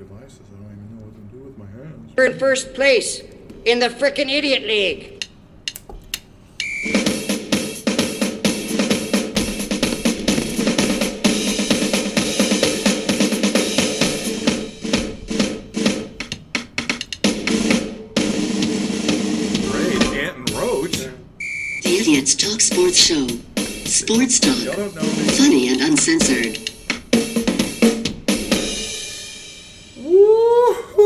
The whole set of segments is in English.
devices. I don't even know what to do with my hands. You're in first place in the frickin' Idiot League. The Idiots Talk Sports Show. Sports talk. Funny and uncensored. Woo-hoo-hoo-hoo.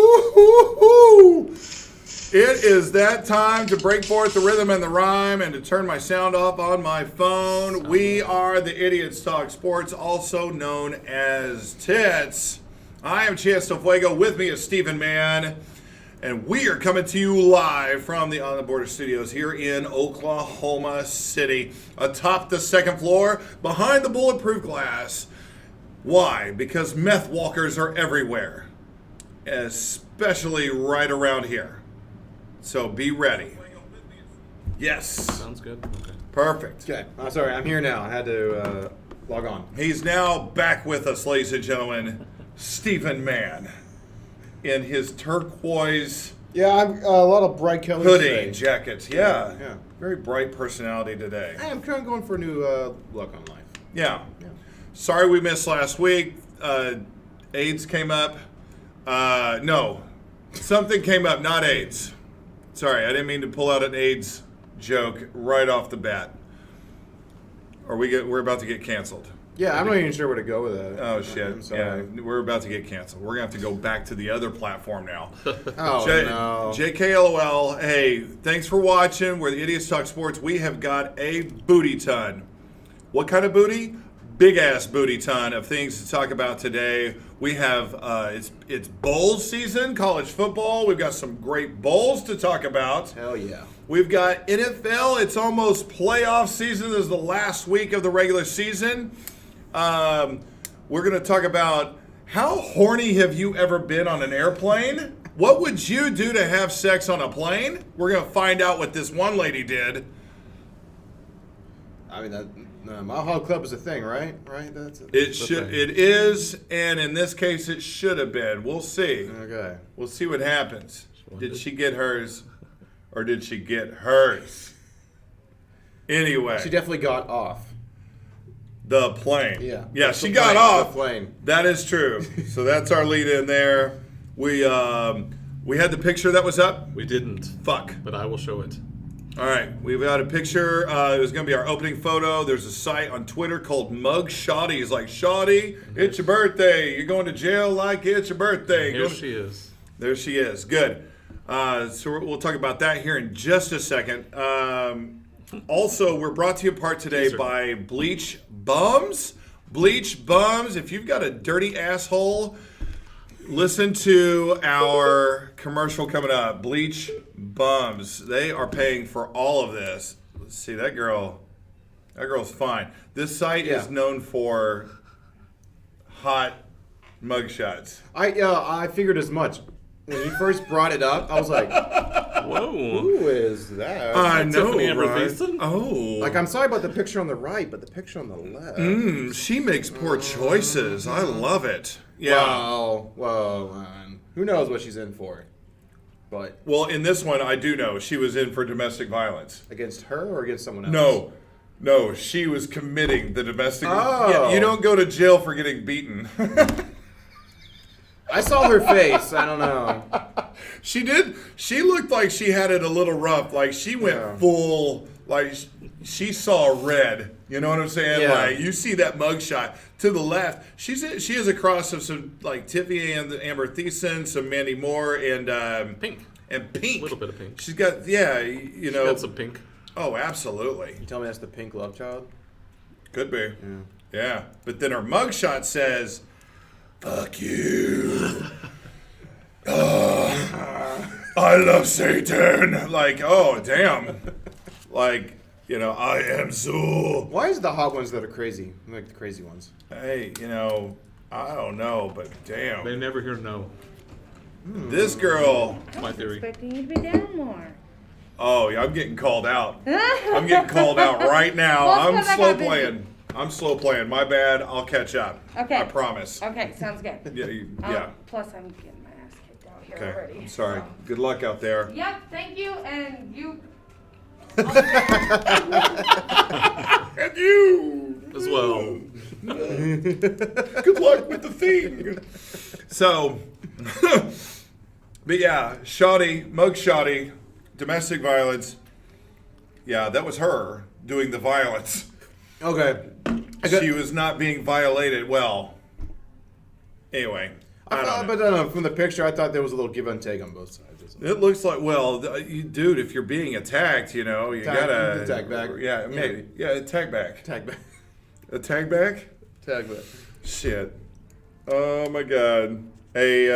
It is that time to break forth the rhythm and the rhyme and to turn my sound off on my phone. We are the Idiots Talk Sports, also known as Tits. I am Chance Del Fuego. With me is Stephen Mann. And we are coming to you live from the On the Border Studios here in Oklahoma City, atop the second floor, behind the bulletproof glass. Why? Because meth walkers are everywhere, especially right around here. So be ready. Yes. Sounds good. Okay. Perfect. Okay. I'm sorry. I'm here now. I had to log on. He's now back with us, ladies and gentlemen, Stephen Mann. In his turquoise I'm a lot of bright colors hoodie today. jackets. Yeah. Very bright personality today. I'm kind of going for a new look on life. Yeah. Sorry we missed last week. AIDS came up. No. Something came up, not AIDS. Sorry, I didn't mean to pull out an AIDS joke right off the bat. We're about to get canceled. Yeah, I'm not even sure where to go with that. Oh, shit. I'm sorry. Yeah, we're about to get canceled. We're going to have to go back to the other platform now. Oh, no. JKLOL, hey, thanks for watching. We're the Idiots Talk Sports. We have got a booty ton. What kind of booty? Big-ass booty ton of things to talk about today. We have, it's bowl season, college football. We've got some great bowls to talk about. Hell yeah. We've got NFL. It's almost playoff season. This is the last week of the regular season. We're going to talk about how horny have you ever been on an airplane? What would you do to have sex on a plane? We're going to find out what this one lady did. I mean, Mile High Club is a thing, right? Right? It is, and in this case, it should have been. We'll see. Okay. We'll see what happens. Did she get hers, or did she get hers? Anyway. She definitely got off. The plane. Yeah, she got off. The plane. That is true. So that's our lead in there. We had the picture that was up. We didn't. Fuck. But I will show it. All right. We've got a picture. It was going to be our opening photo. There's a site on Twitter called Mugshot. He's like, Shawty, it's your birthday. You're going to jail like it's your birthday. Here she is. There she is. Good. So we'll talk about that here in just a second. Also, we're brought to you in part today by Bleach Bums. Bleach Bums. If you've got a dirty asshole, listen to our commercial coming up. Bleach Bums. They are paying for all of this. Let's see, that girl's fine. This site is known for hot mugshots. I figured as much. When you first brought it up, I was like, whoa. Who is that? I know, Tiffany Amber right? Thiessen? Oh. Like, I'm sorry about the picture on the right, but the picture on the left. She makes poor choices. I love it. Yeah. Well, who knows what she's in for? But Well, in this one, I do know she was in for domestic violence. against her or against someone else? No, she was committing the domestic. Oh. Yeah, you don't go to jail for getting beaten. I saw her face. I don't know. She did. She looked like she had it a little rough. Like she went full. Like she saw red. You know what I'm saying? Yeah. Like you see that mugshot to the left. She is a cross of some like Tiffany and Amber Thiessen, some Mandy Moore, and Pink. And Pink. A little bit of pink. She's got She got some pink. Oh, absolutely. You tell me that's the pink love child? Could be. Yeah. But then her mugshot says, "Fuck you." I love Satan. Like, oh, damn. Like, I am so. Why is it the hot ones that are crazy? Like the crazy ones. Hey, I don't know, but damn. They never hear no. This girl. My theory. Expecting you to be down more. Oh, yeah, I'm getting called out. I'm getting called out right now. Well, I'm because I slow got busy. playing. I'm slow playing. My bad. I'll catch up. Okay. I promise. Okay, sounds good. Yeah. Plus, I'm getting my ass kicked out here Okay. already. I'm sorry. so. Good luck out there. Yep, thank you, and you. And you As well. Good luck with the thing. So, but yeah, Mugshot, domestic violence. Yeah, that was her doing the violence. Okay. She was not being violated. Well, anyway, I don't know. But from the picture, I thought there was a little give and take on both sides. It looks like, well, dude, if you're being attacked, you gotta tag back. Yeah, maybe. Yeah, tag back. Tag back. A tag back? Tag back. Shit. Oh my god. Hey,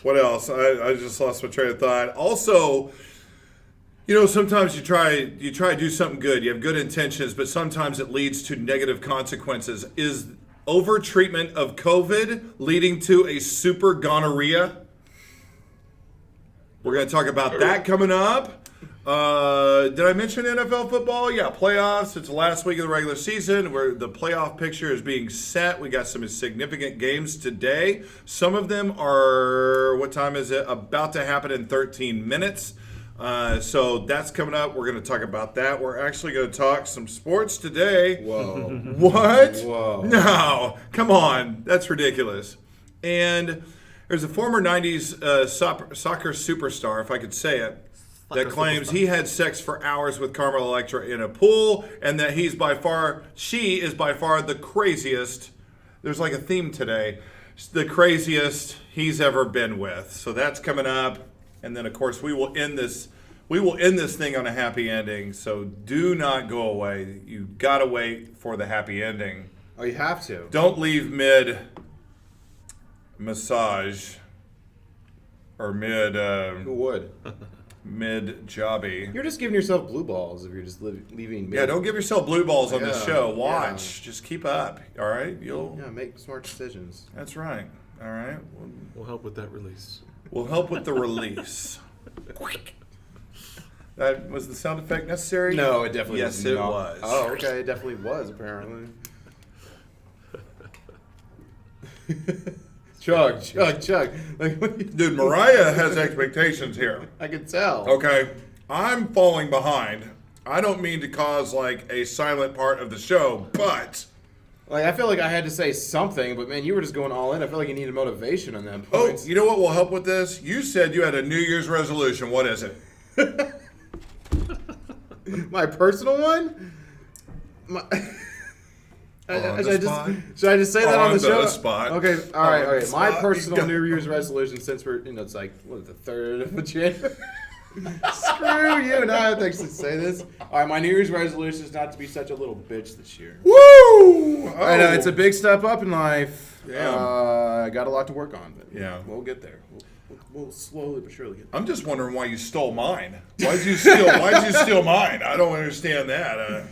what else? I just lost my train of thought. Also, sometimes you try to do something good. You have good intentions, but sometimes it leads to negative consequences. Is over-treatment of COVID leading to a super gonorrhea? We're going to talk about that coming up. Did I mention NFL football? Yeah, playoffs. It's the last week of the regular season where the playoff picture is being set. We got some significant games today. Some of them are, what time is it? About to happen in 13 minutes. So that's coming up. We're going to talk about that. We're actually going to talk some sports today. Whoa. What? Whoa. No. Come on. That's ridiculous. And there's a former 90s soccer superstar, if I could say it, that claims he had sex for hours with Carmel Electra in a pool, and that she is by far the craziest. There's like a theme today. The craziest he's ever been with. So that's coming up. And then, of course, we will end this thing on a happy ending. So do not go away. You got to wait for the happy ending. Oh, you have to. Don't leave mid massage or mid Who would? mid jobby. You're just giving yourself blue balls if you're just leaving. Yeah, don't give yourself blue balls on this Yeah, show. Watch, yeah. just keep up. All right, make smart decisions. That's right. All right, We'll help with that release. we'll help with the release. That was the sound effect necessary? No, it definitely Yes, was it not. was. Oh, okay, it definitely was apparently. Chug. Like, what do you- Dude, Mariah has expectations here. I can tell. Okay, I'm falling behind. I don't mean to cause like a silent part of the show, but Like, I feel like I had to say something, but man, you were just going all in. I feel like you needed motivation on that oh, point. you know what will help with this? You said you had a New Year's resolution. What is it? My personal one? Should I just say that on the show? Spot. Okay, all right. On the My spot. personal New Year's resolution, since we're, it's like, what, the 3rd of January? Screw you. Now I have to actually say this. All right, my New Year's resolution is not to be such a little bitch this year. Woo! Oh. I know, it's a big step up in life. Damn. I got a lot to work on, but Yeah. we'll get there. We'll slowly but surely get there. I'm just wondering why you stole mine. Why'd you steal mine? I don't understand that.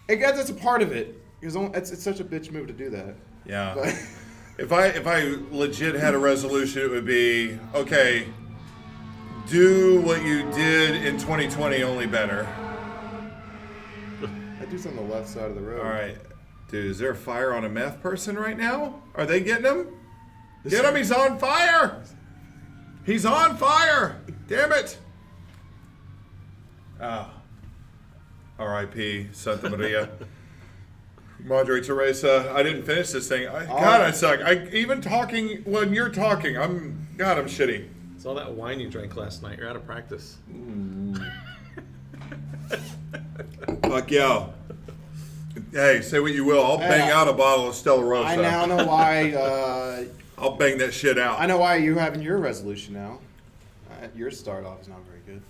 I guess that's a part of it. It's such a bitch move to do that. Yeah. But If I legit had a resolution, it would be, okay, do what you did in 2020, only better. I do something on the left side of the road. All right. Dude, is there a fire on a meth person right now? Are they getting him? Get him, he's on fire! He's on fire! Damn it! R.I.P. Santa Maria. Madre Teresa. I didn't finish this thing. God, I suck. Even talking when you're talking, I'm shitty. It's all that wine you drank last night. You're out of practice. Fuck yeah. Hey, say what you will. I'll bang out a bottle of Stella Rosa. I now know why. I'll bang that shit out. I know why you're having your resolution now. Your start off is not very good.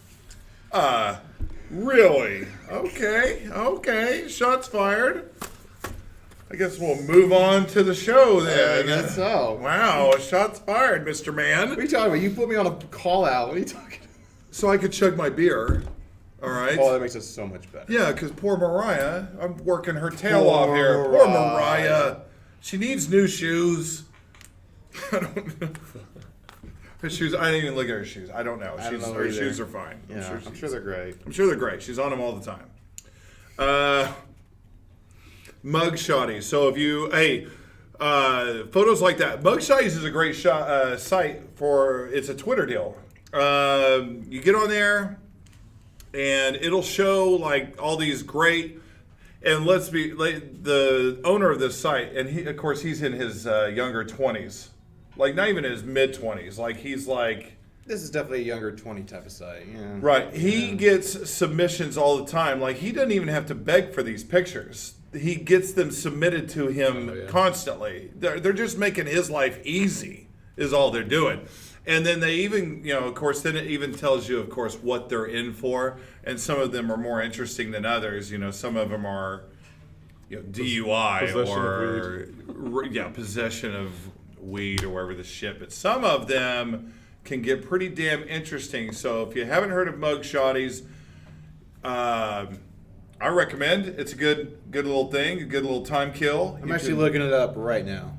Really? Okay. Shots fired. I guess we'll move on to the show then. I guess so. Wow, shots fired, Mr. Man. What are you talking about? You put me on a call out. What are you talking about? So I could chug my beer. All right. Oh, that makes it so much better. Yeah, because poor Mariah, I'm working her tail off Poor here. Poor Mariah. Mariah. She needs new shoes. I don't know. Her shoes, I didn't even look at her shoes. I don't know. I don't know her either. shoes are fine. Yeah, I'm sure they're great. I'm sure they're great. She's on them all the time. Mugshotties. So if you, photos like that. Mugshotties is a great site for, it's a Twitter deal. You get on there and it'll show like all these great, and let's be, like, the owner of this site, and he, of course, he's in his younger 20s. Like, not even his mid-20s. Like, he's like... This is definitely a younger 20 type of site. Yeah. Right. He gets submissions all the time. Like, he doesn't even have to beg for these pictures. He gets them submitted to him constantly. They're just making his life easy, is all they're doing. And then they even, of course, then it even tells you, of course, what they're in for. And some of them are more interesting than others. Some of them are, DUI possession of weed or whatever the shit. But some of them can get pretty damn interesting. So if you haven't heard of Mugshotties, I recommend. It's a good little thing, a good little time kill. I'm actually looking it up right now.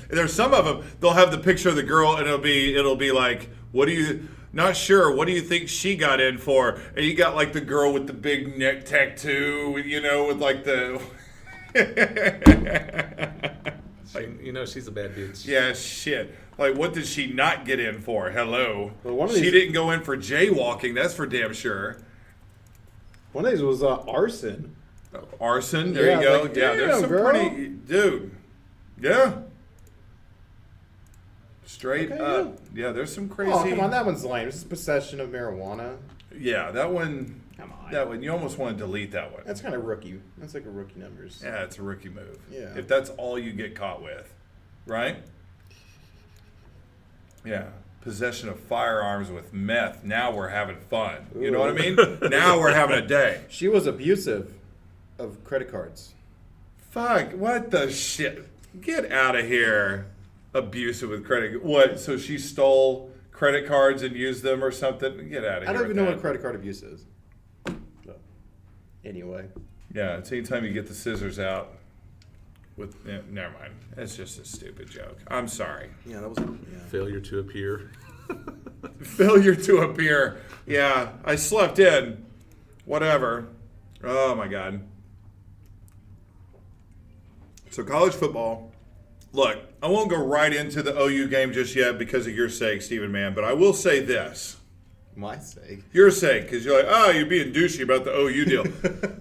There's some of them, they'll have the picture of the girl and it'll be like, what do you think she got in for? And you got like the girl with the big neck tattoo, with like the she's a bad bitch. Yeah, shit. Like, what did she not get in for? Hello. Well, she didn't go in for jaywalking, that's for damn sure. One of these was arson. Arson, there you go. Like, There's some girl. pretty, dude. Yeah. Straight up. Yeah, there's some crazy. Oh, come on, that one's lame. This is possession of marijuana. Yeah, that one. Come on. That one, you almost want to delete that one. That's kind of rookie. That's like a rookie numbers. Yeah, it's a rookie move. Yeah. If that's all you get caught with, right? Yeah. Possession of firearms with meth. Now we're having fun. You know what I mean? Now we're having a day. She was abusive of credit cards. Fuck, what the shit? Get out of here. Abusive with credit. What? So she stole credit cards and used them or something? Get out of here. I don't even know that. what credit card abuse is. So, anyway. Yeah, it's anytime you get the scissors out. Never mind. It's just a stupid joke. I'm sorry. Yeah, that was Failure to appear. Failure to appear. Yeah, I slept in. Whatever. Oh my God. So college football. Look, I won't go right into the OU game just yet because of your sake, Stephen Mann, but I will say this. My sake. Your sake, because you're like, you're being douchey about the OU deal.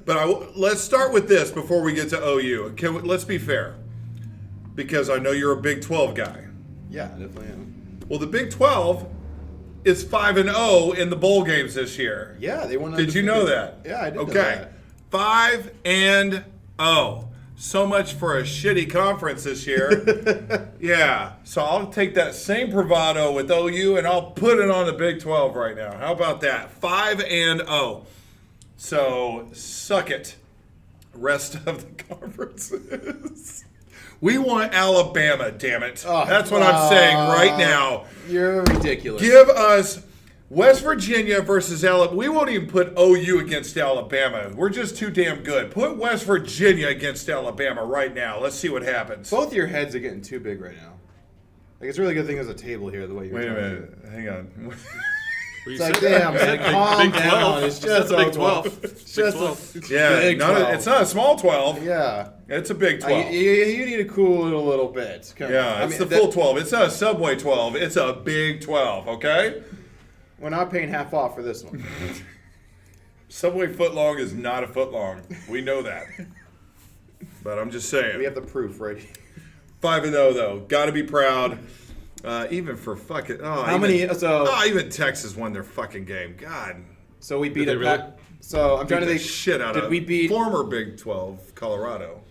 But let's start with this before we get to OU. Let's be fair, because I know you're a Big 12 guy. Yeah, I definitely am. Well, the Big 12 is 5-0 in the bowl games this year. Yeah, they won. Did you know that? Yeah, I did. Okay, know that. 5-0. So much for a shitty conference this year. Yeah, so I'll take that same bravado with OU and I'll put it on the Big 12 right now. How about that? 5-0. So suck it, rest of the conferences. We want Alabama, damn it. That's what I'm saying right now. You're ridiculous. Give us West Virginia versus Alabama. We won't even put OU against Alabama. We're just too damn good. Put West Virginia against Alabama right now. Let's see what happens. Both your heads are getting too big right now. Like, it's a really good thing there's a table here, the way you're Wait a talking. minute. Hang on. It's like, damn, man, calm down. It's just a Big 12. It's just a Yeah, big 12. it's not a small 12. Yeah. It's a big 12. You need to cool it a little bit. Come Yeah, on. it's the full 12. It's not a Subway 12. It's a big 12, okay? We're not paying half off for this one. Subway footlong is not a footlong. We know that. But I'm just saying. We have the proof right here. 5-0 though. Got to be proud. Even for fucking even Texas won their fucking game. God. So we beat Did a they really? pack. So I'm trying to Beat the think. shit out did of we beat? former Big 12 Colorado.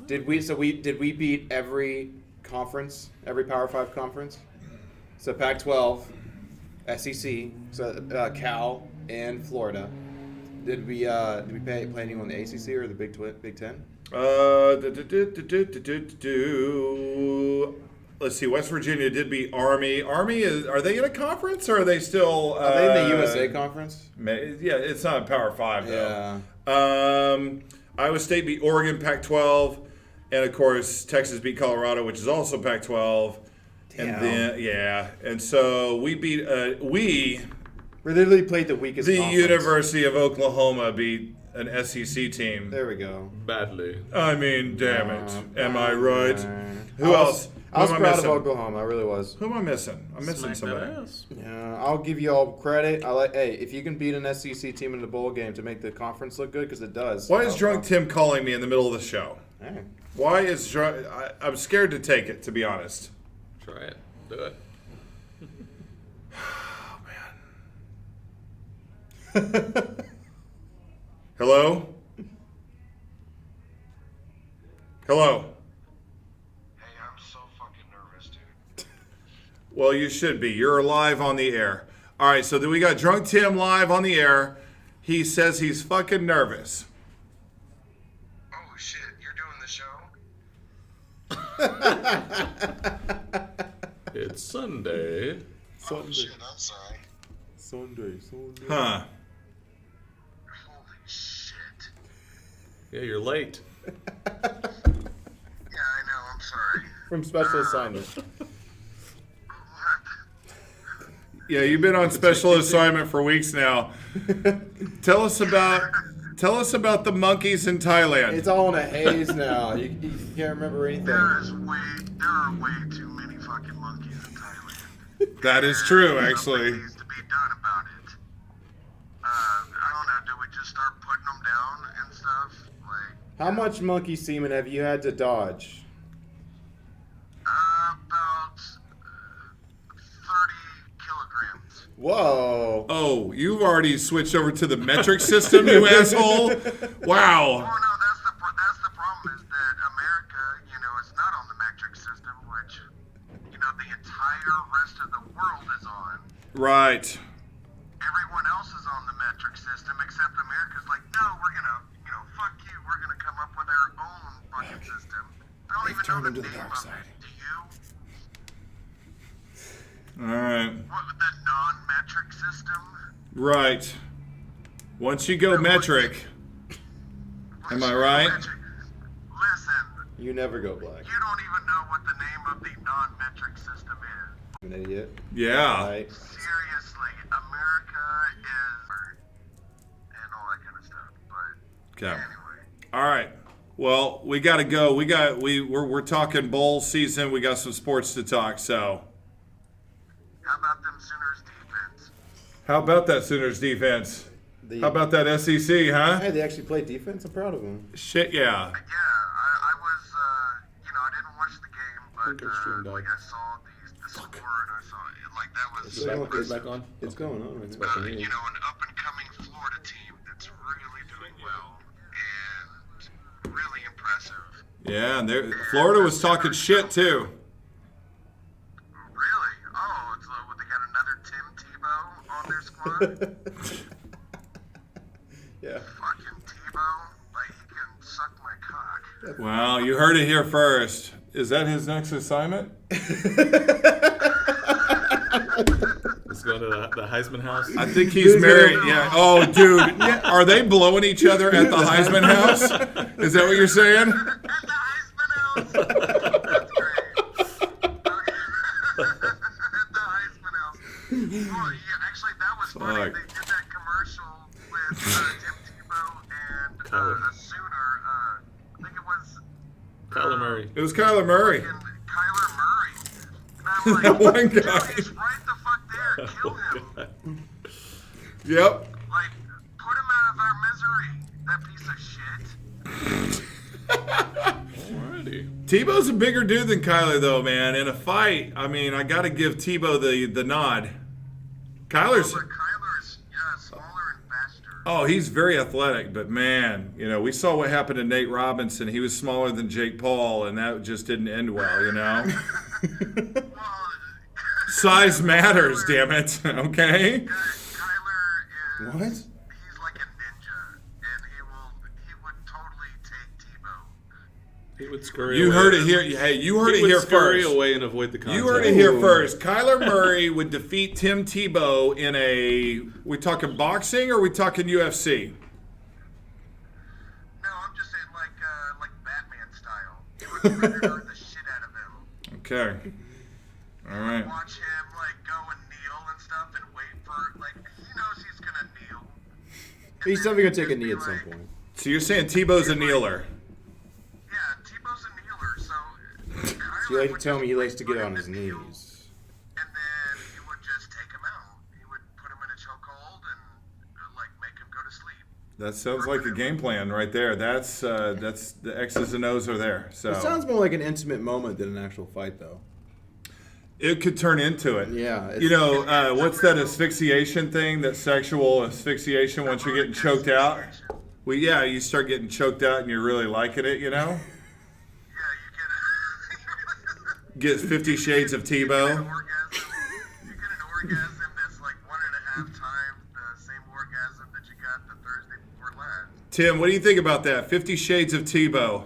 Did we beat every conference, every Power 5 conference? So Pac-12, SEC, so Cal and Florida. Did we play anyone in the ACC or the Big Ten? Let's see. West Virginia did beat Army. Army are they in a conference or are they still? Are they in the USA conference? Yeah, it's not a Power 5 though. Yeah. Iowa State beat Oregon, Pac-12, and of course Texas beat Colorado, which is also Pac-12. Damn. And then and so we beat We literally played the weakest. the conference. University of Oklahoma beat an SEC team. There we go. Badly. I mean, damn it. Am I right? Who else? I was Who am proud of missing? Oklahoma. I really was. Who am I missing? I'm missing Smack somebody. that ass. Yeah, I'll give you all credit. Hey, if you can beat an SEC team in the bowl game to make the conference look good, because it does. Why is Drunk Tim calling me in the middle of the show? Hey. Why is Drunk... I'm scared to take it, to be honest. Try it. Do it. Hello? Hello? Hey, I'm so fucking nervous, dude. Well, you should be. You're live on the air. All right, so then we got Drunk Tim live on the air. He says he's fucking nervous. Oh shit, you're doing the show? It's Sunday. Oh shit, I'm sorry. Sunday. Huh. Holy shit. Yeah, you're late. Yeah, I know, I'm sorry. From special assignment. What? Yeah, you've been on special assignment for weeks now. Tell us about the monkeys in Thailand. It's all in a haze now. You can't remember anything. There are way too many fucking monkeys in Thailand. That is true, Something actually. needs to be done about it. I don't know, do we just start putting them down and stuff? Like, How much monkey semen have you had to dodge? about 30 kilograms. Whoa. Oh, you've already switched over to the metric system, you asshole. Wow. Oh no, that's the problem is that America, it's not on the metric system, which, the entire rest of the world is on. Right. Everyone else is on the metric system except America's like, no, we're gonna, fuck you. We're gonna come up with our own fucking system. I don't even know the name of it. Do you? All right. What, the non-metric system? Right. Once you go metric, am I right? Listen, You never go black. you don't even know what the name of the non-metric system is. An idiot. Yeah. Right. Seriously, America is, and all that kind of stuff. But Okay. anyway, All right. Well, we got to go. We're talking bowl season. We got some sports to talk. So, how about them Sooners defense? how about that Sooners defense? The- How about that SEC, huh? Hey, they actually played defense. I'm proud of them. Shit, yeah. Yeah, I was, I didn't watch the game, but think our stream died. I saw the score and I saw it. Like that was Is it back on? It's going on right now. back on here. an up-and-coming Florida team that's really doing well and really impressive. Yeah, and Florida was talking shit, too. Really? Oh, it's they got another Tim Tebow on their squad? Yeah. Fucking Tebow? Like, he can suck my cock. Well, you heard it here first. Is that his next assignment? Let's go to the Heisman house. I think he's married. Yeah. Oh, dude. Are they blowing each other at the Heisman house? Is that what you're saying? And the Heisman House! That's great. Okay. The Heisman House. Well, yeah, actually, that was funny. Fuck. They did that commercial with Tim Tebow and a Sooner. I think it was Kyler Murray. It was Kyler Murray. fucking Kyler Murray. And I'm like, That one dude, guy. he's right the fuck there. Kill him. Yep. Like, put him out of our misery. That piece of shit. Alrighty. Tebow's a bigger dude than Kyler, though, man. In a fight, I mean, I got to give Tebow the nod. Kyler's, But Kyler's, smaller and faster. oh, he's very athletic, but man, we saw what happened to Nate Robinson. He was smaller than Jake Paul, and that just didn't end well, Well, Size matters, damn it. Okay? Kyler is. What? He's like a ninja, and he would totally take Tebow. He would scurry You away. heard it here. Hey, you heard He it would here scurry first. away and avoid the contact. You heard it here Ooh. first. Kyler Murray would defeat Tim Tebow in we talking boxing or we talking UFC? No, I'm just saying like Batman style. He would murder the shit out of him. Okay. All right. Watch him like go and kneel and stuff, and wait for he knows he's gonna kneel. He's definitely gonna take a knee at some point. So you're saying Tebow's a kneeler? Yeah, Tebow's a kneeler, so Kyler So you like to would tell me he just likes to get put on him his to kneel, knees. and then he would just take him out. He would put him in a chokehold and like make him go to sleep. That sounds like a game plan right there. That's the X's and O's are there. So It sounds more like an intimate moment than an actual fight, though. it could turn into it. Yeah, You know, what's that asphyxiation thing? That sexual asphyxiation once you're getting choked out? Well, yeah, you start getting choked out and you're really liking it, you know? Yeah, you Get 50 Shades of get an Tebow. orgasm. You get an orgasm that's like 1.5 times the same orgasm that you got the Thursday before last. Tim, what do you think about that? 50 Shades of Tebow.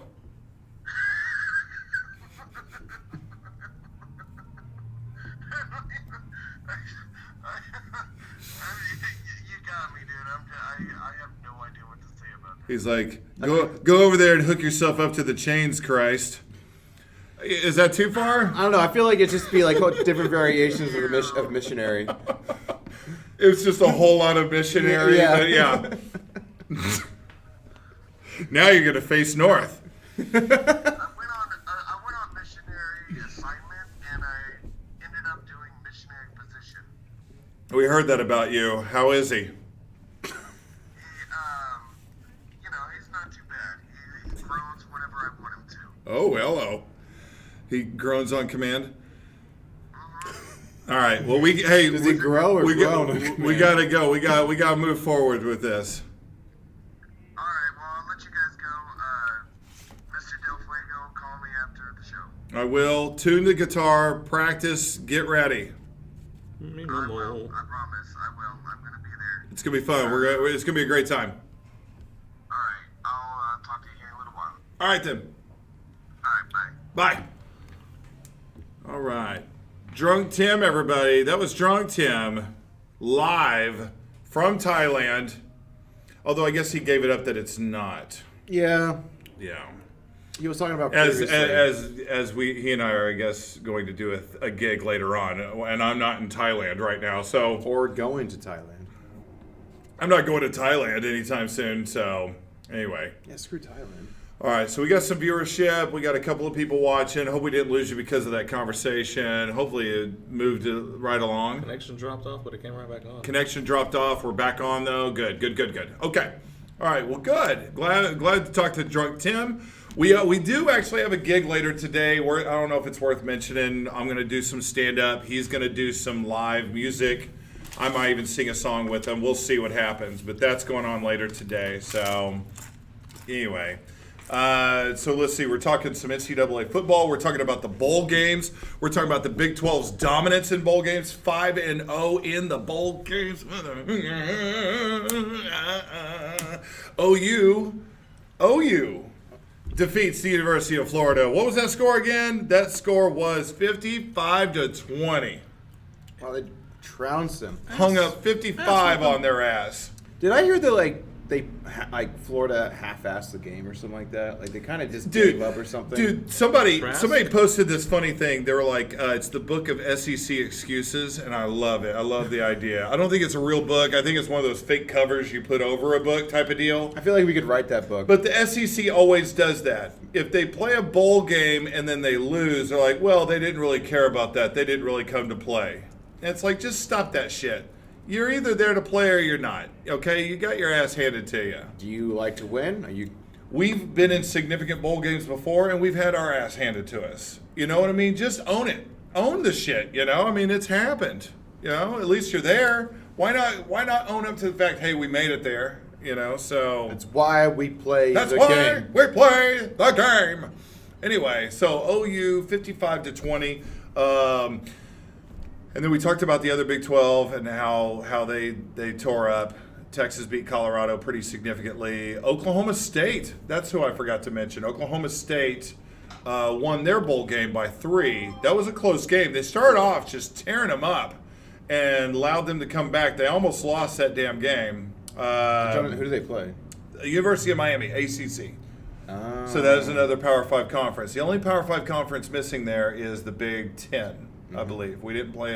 You got me, dude. I have no idea what to say about that. He's like, go over there and hook yourself up to the chains, Christ. Is that too far? I don't know. I feel like it'd just be like different variations of of missionary. It's just a whole lot of missionary. Yeah. But yeah. Now you're gonna face north. I went on missionary assignment and I ended up doing missionary position. We heard that about you. How is he? You know, he's not too bad. He groans whenever I want him to. Oh, hello. He groans on command. All right. Well, Does he grow or groan? We gotta go. We gotta move forward with this. All right, well, I'll let you guys go. Mr. Del Fuego, call me after the show. I will tune the guitar, practice, get ready. I will. I promise. I will. I'm going to be there. It's gonna be fun. It's gonna be a great time. All right. I'll talk to you here in a little while. All right then. All right, bye. Bye. All right. Drunk Tim, everybody. That was Drunk Tim live from Thailand. Although I guess he gave it up that it's not. Yeah, Yeah. he was talking about As previously. he and I are, I guess, going to do a gig later on, and I'm not in Thailand right now, so Or going to Thailand. I'm not going to Thailand anytime soon. So anyway. Yeah, screw Thailand. All right, so we got some viewership. We got a couple of people watching. Hope we didn't lose you because of that conversation. Hopefully it moved right along. Connection dropped off, but it came right back on. Connection dropped off. We're back on though. Good. Okay. All right. Well, good. Glad to talk to Drunk Tim. We do actually have a gig later today. I don't know if it's worth mentioning. I'm going to do some stand up. He's going to do some live music. I might even sing a song with him. We'll see what happens. But that's going on later today. So anyway. So let's see. We're talking some NCAA football. We're talking about the bowl games. We're talking about the Big 12's dominance in bowl games. 5-0 in the bowl games. OU defeats the University of Florida. What was that score again? That score was 55-20. Wow, they trounced him. Hung up 55 on their ass. Did I hear that Florida half-assed the game or something like that? Like they kind of just gave up or something. Dude, somebody Trask? posted this funny thing. They were like, it's the book of SEC excuses, and I love it. I love the idea. I don't think it's a real book. I think it's one of those fake covers you put over a book type of deal. I feel like we could write that book. But the SEC always does that. If they play a bowl game and then they lose, they're like, well, they didn't really care about that. They didn't really come to play. And it's like, just stop that shit. You're either there to play or you're not. Okay? You got your ass handed to you. Do you like to win? We've been in significant bowl games before, and we've had our ass handed to us. You know what I mean? Just own it. Own the shit, you know? I mean, it's happened. You know? At least you're there. Why not own up to the fact, hey, we made it there? You know? So That's why we play that's the why game. we play the game. Anyway, so OU 55-20. And then we talked about the other Big 12 and how they tore up. Texas beat Colorado pretty significantly. Oklahoma State, that's who I forgot to mention. Oklahoma State won their bowl game by 3. That was a close game. They started off just tearing them up and allowed them to come back. They almost lost that damn game. Who do they play? University of Miami, ACC. Oh. So that is another Power 5 conference. The only Power 5 conference missing there is the Big 10, I believe. We didn't play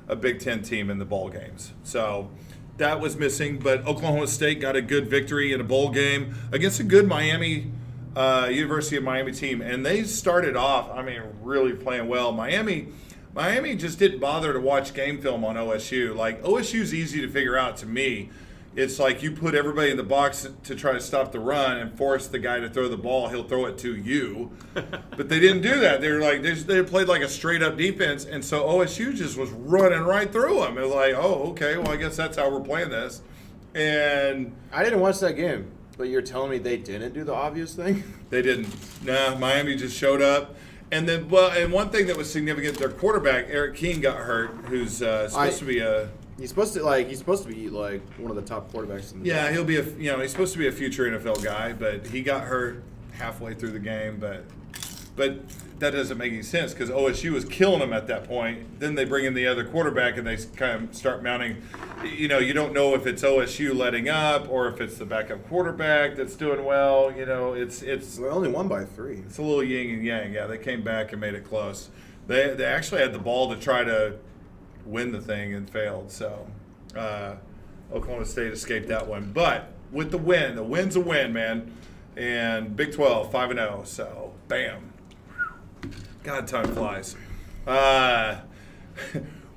a Big 10 team in the bowl games. So that was missing. But Oklahoma State got a good victory in a bowl game against a good Miami, University of Miami team. And they started off, really playing well. Miami just didn't bother to watch game film on OSU. Like, OSU's easy to figure out to me. It's like you put everybody in the box to try to stop the run and force the guy to throw the ball. He'll throw it to you. But they didn't do that. They were like, they played like a straight up defense. And so OSU just was running right through them. It was like, oh, okay, well, I guess that's how we're playing this. And I didn't watch that game, but you're telling me they didn't do the obvious thing? they didn't. Nah, Miami just showed up. And then, and one thing that was significant, their quarterback, Eric Keene, got hurt, who's supposed to be a... He's supposed to be like one of the top quarterbacks in the Yeah, league. he'll be he's supposed to be a future NFL guy, but he got hurt halfway through the game. But that doesn't make any sense because OSU was killing him at that point. Then they bring in the other quarterback and they kind of start mounting. You don't know if it's OSU letting up or if it's the backup quarterback that's doing well. It's They only won by 3. it's a little yin and yang. Yeah, they came back and made it close. They actually had the ball to try to win the thing and failed. So Oklahoma State escaped that one. But with the win's a win, man. And Big 12, 5-0. So, bam. God, time flies.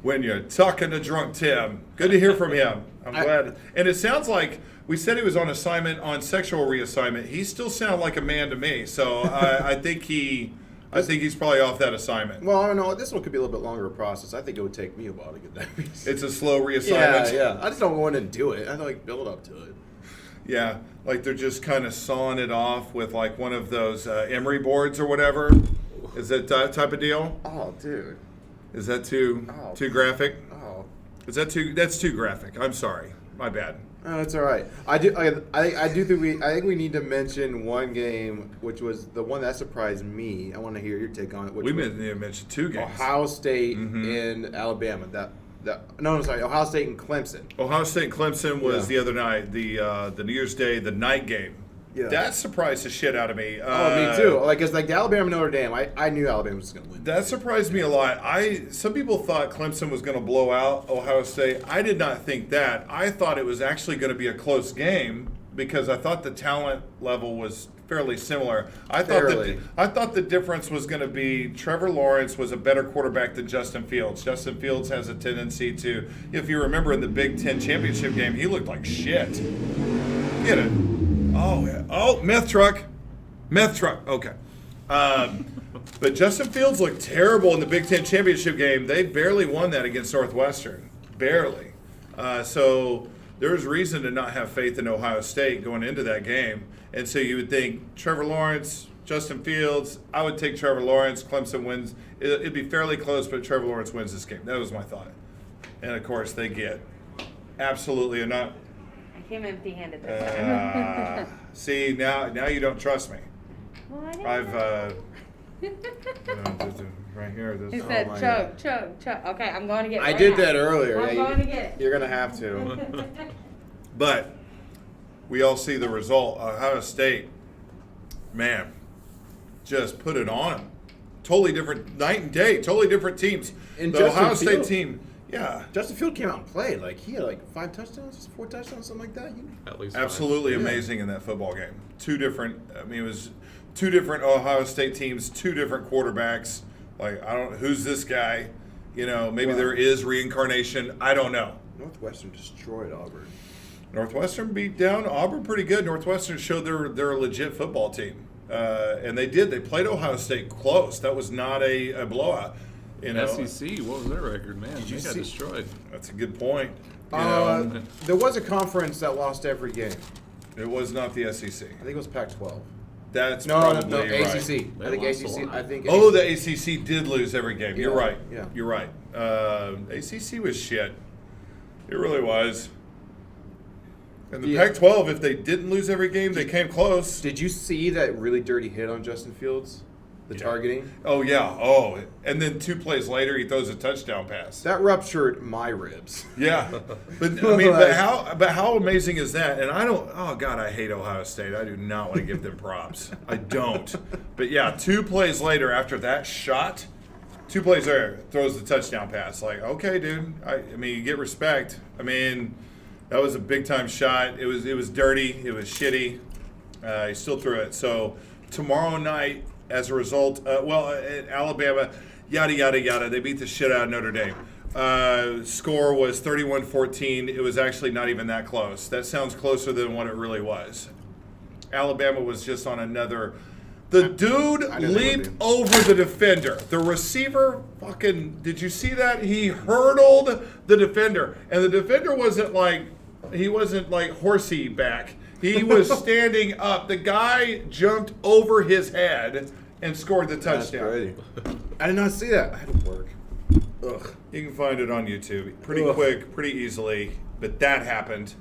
When you're talking to Drunk Tim. Good to hear from him. I'm glad. And it sounds like we said he was on assignment on sexual reassignment. He still sounds like a man to me. So I think he's probably off that assignment. Well, I don't know. This one could be a little bit longer a process. I think it would take me a while to get that. It's a slow reassignment. Yeah. I just don't go in and do it. I like build up to it. Yeah, like they're just kind of sawing it off with like one of those emery boards or whatever. Is that type of deal? Oh, dude. Is that too graphic? Oh. That's too graphic. I'm sorry. My bad. Oh, that's all right. I think we need to mention one game, which was the one that surprised me. I want to hear your take on it. We mentioned 2 games. Ohio State and Alabama. Ohio State and Clemson. Ohio State and Clemson was the other night, the New Year's Day, the night game. Yeah. That surprised the shit out of me. Me too. It's like the Alabama Notre Dame. I knew Alabama was going to win. That surprised me a lot. Some people thought Clemson was going to blow out Ohio State. I did not think that. I thought it was actually going to be a close game because I thought the talent level was fairly similar. I thought the difference was going to be Trevor Lawrence was a better quarterback than Justin Fields. Justin Fields has a tendency to, if you remember in the Big Ten championship game, he looked like shit. Get it. Oh, yeah. Oh, meth truck. Okay. But Justin Fields looked terrible in the Big Ten championship game. They barely won that against Northwestern. Barely. So there's reason to not have faith in Ohio State going into that game. And so you would think Trevor Lawrence, Justin Fields, I would take Trevor Lawrence. Clemson wins. It'd be fairly close, but Trevor Lawrence wins this game. That was my thought. And, of course, they get absolutely enough. I came empty-handed this time. See, now you don't trust me. Well, I didn't I've know. right here. He said, chug. Okay, I'm going to get it. I did that earlier. I'm going to get it. You're going to have to. But we all see the result. Ohio State, man, just put it on them. Totally different night and day. Totally different teams. And the Justin Ohio State Fields. team, yeah, Justin Field came out and played. He had 5 touchdowns, 4 touchdowns, something like that. At least absolutely amazing in that football game. It was 2 different Ohio State teams, 2 different quarterbacks. Who's this guy? Maybe there is reincarnation. I don't know. Northwestern destroyed Auburn. Northwestern beat down Auburn pretty good. Northwestern showed they're a legit football team. And they did. They played Ohio State close. That was not a blowout. SEC, what was their record? Man, they got destroyed. That's a good point. There was a conference that lost every game. It was not the SEC. I think it was Pac-12. That's No, probably ACC. right. I think lost a ACC. lot. I think. Oh, the ACC did lose every game. You're Yeah, right. yeah. You're right. ACC was shit. It really was. And the Pac-12, if they didn't lose every game, they came close. Did you see that really dirty hit on Justin Fields? The targeting? Oh, yeah. Oh, and then 2 plays later, he throws a touchdown pass. That ruptured my ribs. Yeah. But how amazing is that? And I hate Ohio State. I do not want to give them props. I don't. But yeah, 2 plays later after that shot, 2 plays later, throws the touchdown pass. Okay, dude. You get respect. That was a big time shot. It was dirty. It was shitty. He still threw it. So tomorrow night, as a result, Alabama, yada yada yada. They beat the shit out of Notre Dame. Score was 31-14. It was actually not even that close. That sounds closer than what it really was. Alabama was just on another. The dude leaped over the defender. The receiver did you see that? He hurdled the defender. And the defender wasn't like horsey back. He was standing up. The guy jumped over his head and scored the touchdown. I did not see that. I had to work. Ugh. You can find it on YouTube pretty quick, pretty easily. But that happened.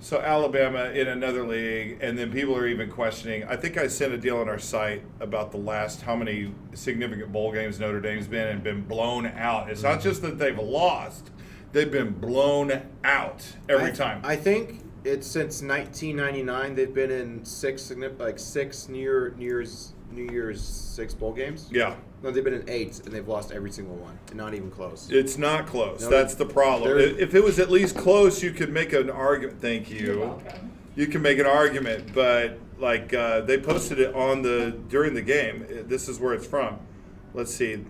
So Alabama in another league, and then people are even questioning. I think I sent a deal on our site about the last how many significant bowl games Notre Dame's been and been blown out. It's not just that they've lost; they've been blown out every time. I think it's since 1999 they've been in six New Year's 6 bowl games. Yeah. No, they've been in 8, and they've lost every single one, and not even close. It's not close. No, That's the problem. If it was at least close, you could make an argument. Thank you. You can make an argument, but they posted it during the game. This is where it's from. Let's see.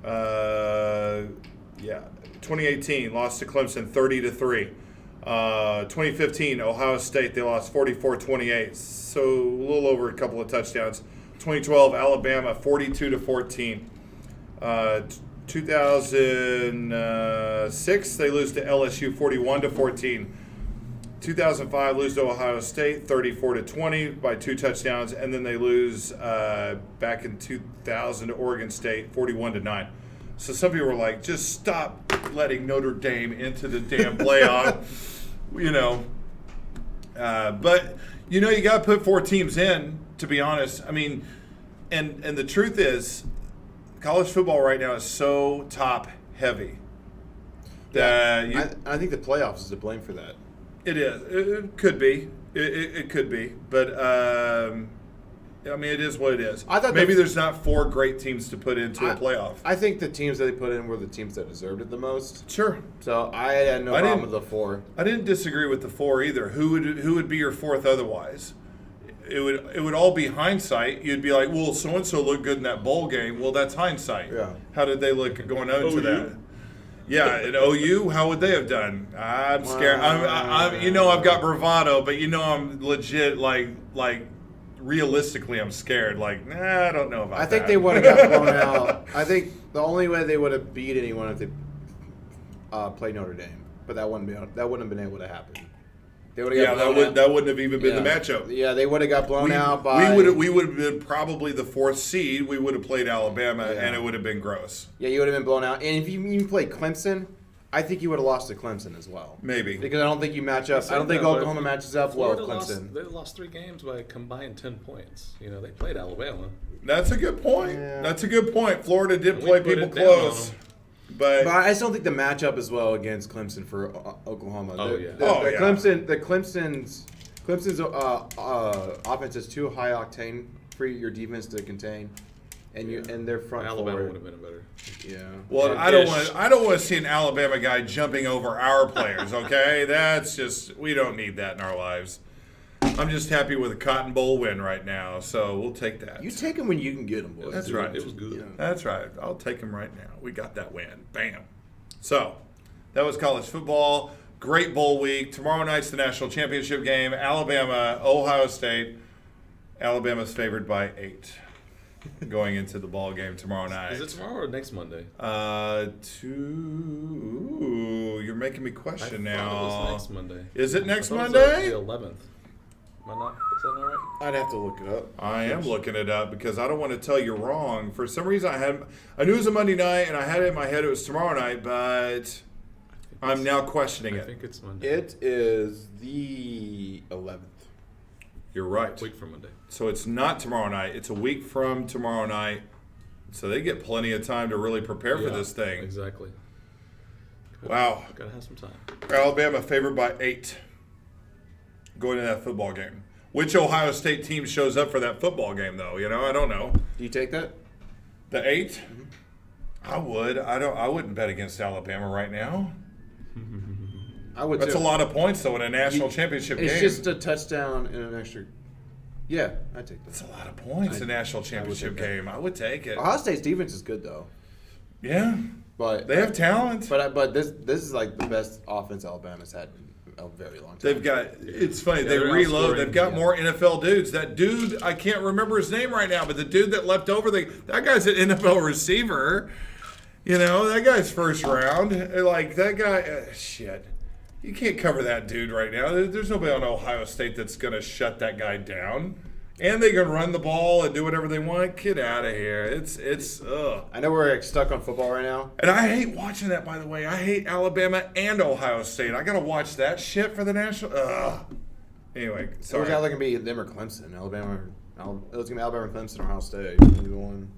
2018 lost to Clemson 30-3. 2015 Ohio State, they lost 44-28. So a little over a couple of touchdowns. 2012 Alabama 42-14. 2006 they lose to LSU 41-14. 2005 lose to Ohio State 34-20 by 2 touchdowns, and then they lose back in 2000 to Oregon State 41-9. So some people were like, just stop letting Notre Dame into the damn playoff, But you got to put 4 teams in. To be honest, I mean, and the truth is, college football right now is so top heavy that I think the playoffs is to blame for that. It is. It could be. It could be. But I mean, it is what it is. I thought maybe there's not 4 great teams to put into a playoff. I think the teams that they put in were the teams that deserved it the most. Sure. So I had no problem with the 4. I didn't disagree with the 4 either. Who would be your 4th otherwise? It would all be hindsight. You'd be like, well, so and so looked good in that bowl game. Well, that's hindsight. Yeah. How did they look going into that? Yeah, at OU, how would they have done? I'm scared. I've got bravado, but I'm legit. Like realistically, I'm scared. I don't know about that. I think they would have got blown out. I think the only way they would have beat anyone if they played Notre Dame, but that wouldn't have been able to happen. They would have that wouldn't have even been the matchup. Yeah, they would have got blown out by. We would have been probably the 4th seed. We would have played Alabama, and it would have been gross. Yeah, you would have been blown out. And if you even played Clemson, I think you would have lost to Clemson as well. Maybe. Because I don't think you match up. I don't think Oklahoma matches up well with Clemson. They lost 3 games by a combined 10 points. They played Alabama. That's a good point. Yeah. That's a good point. Florida did play people close. But I just don't think the matchup is well against Clemson for Oklahoma. Clemson's offense is too high octane for your defense to contain, and their front Alabama forward. would have been better. Yeah. Well, I don't want to see an Alabama guy jumping over our players. Okay, that's just we don't need that in our lives. I'm just happy with a Cotton Bowl win right now, so we'll take that. You take them when you can get them, boys. That's right. It was good. Yeah. That's right. I'll take them right now. We got that win. Bam. So, that was college football. Great bowl week. Tomorrow night's the national championship game. Alabama, Ohio State. Alabama's favored by 8 going into the ball game tomorrow night. Is it tomorrow or next Monday? You're making me question I now. thought it was next Monday. Is it next I thought Monday? It was the 11th. Am I not? Is that not right? I'd have to look it up. I am looking it up because I don't want to tell you wrong. For some reason, I knew it was a Monday night, and I had it in my head it was tomorrow night, but I'm now questioning I it. think it's Monday. It is the 11th. You're right. A week from Monday. So it's not tomorrow night. It's a week from tomorrow night. So they get plenty of time to really prepare for this thing. Exactly. Wow. Gotta have some time. Alabama favored by 8 going to that football game. Which Ohio State team shows up for that football game, though? I don't know. Do you take that? The 8? Mm-hmm. I would. I wouldn't bet against Alabama right now. I would. That's too. a lot of points though in a national championship game. It's just a touchdown and an extra. Yeah, I take that. That's a lot of points in a national championship game. I would take it. Ohio State's defense is good though. Yeah, But they have talent. But this is like the best offense Alabama's had in a very long time. They've got. It's funny. They they're reload. outscoring, They've got more NFL dudes. That dude, I can't remember his name right now, but the dude that left over, that guy's an NFL receiver. You know, that guy's first round. Like that guy. Shit. You can't cover that dude right now. There's nobody on Ohio State that's going to shut that guy down. And they can run the ball and do whatever they want. Get out of here. It's ugh. I know we're stuck on football right now. And I hate watching that, by the way. I hate Alabama and Ohio State. I got to watch that shit for the national. Ugh. Anyway, So sorry. it's either gonna be them or Clemson, Alabama. It's gonna be Alabama, Clemson, or Ohio State. Either one.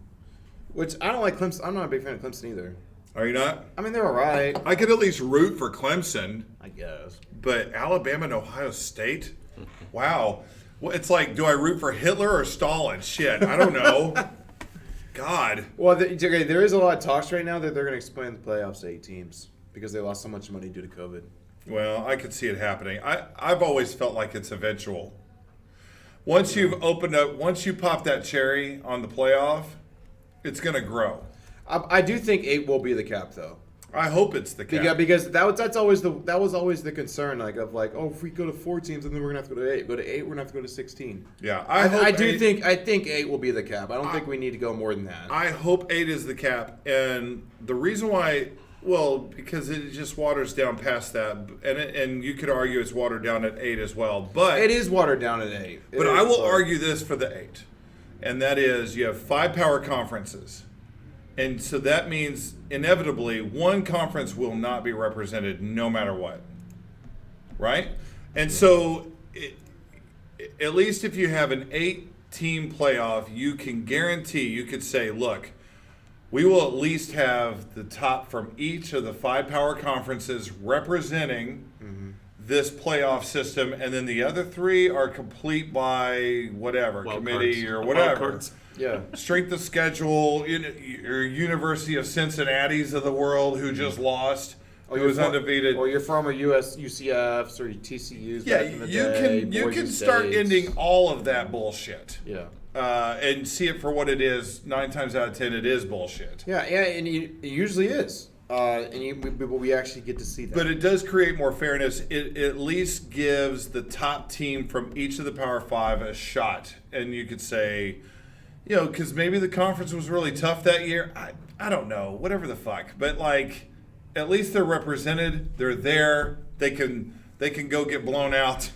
Which I don't like Clemson. I'm not a big fan of Clemson either. Are you not? I mean, they're all right, I could at least root for Clemson, I guess. but Alabama and Ohio State? Wow. Well, it's like, do I root for Hitler or Stalin? Shit, I don't know. God. Well, okay, there is a lot of talks right now that they're gonna expand the playoffs to 8 teams because they lost so much money due to COVID. Well, I could see it happening. I've always felt like it's eventual. Once you've opened up, once you pop that cherry on the playoff, it's going to grow. I do think 8 will be the cap though. I hope it's the cap. Because that was always the concern, oh, if we go to 4 teams and then we're gonna have to go to 8. Go to 8, we're gonna have to go to 16. Yeah, I think 8 8 will be the cap. I don't think we need to go more than that. I hope 8 is the cap, and the reason why, well, because it just waters down past that, and you could argue it's watered down at 8 as well. But It is watered down at 8. But I will argue this for the 8, and that is you have 5 power conferences. And so that means inevitably one conference will not be represented no matter what. Right? And so at least if you have an 8-team playoff, you can guarantee, you could say, look, we will at least have the top from each of the 5 power conferences representing this playoff system, and then the other 3 are complete by whatever, Wild committee cards. or Wild whatever. cards. Yeah. Strength of schedule, your University of Cincinnati's of the world who just lost, who was undefeated. Or your former UCFs or your TCUs. Yeah, back in the day, you Boise can start States. ending all of that bullshit. Yeah. And see it for what it is. 9 times out of 10, it is bullshit. Yeah, and it usually is. We actually get to see that. But it does create more fairness. It at least gives the top team from each of the Power 5 a shot. And you could say, you know, because maybe the conference was really tough that year. I don't know. Whatever the fuck. But, like, at least they're represented. They're there. They can go get blown out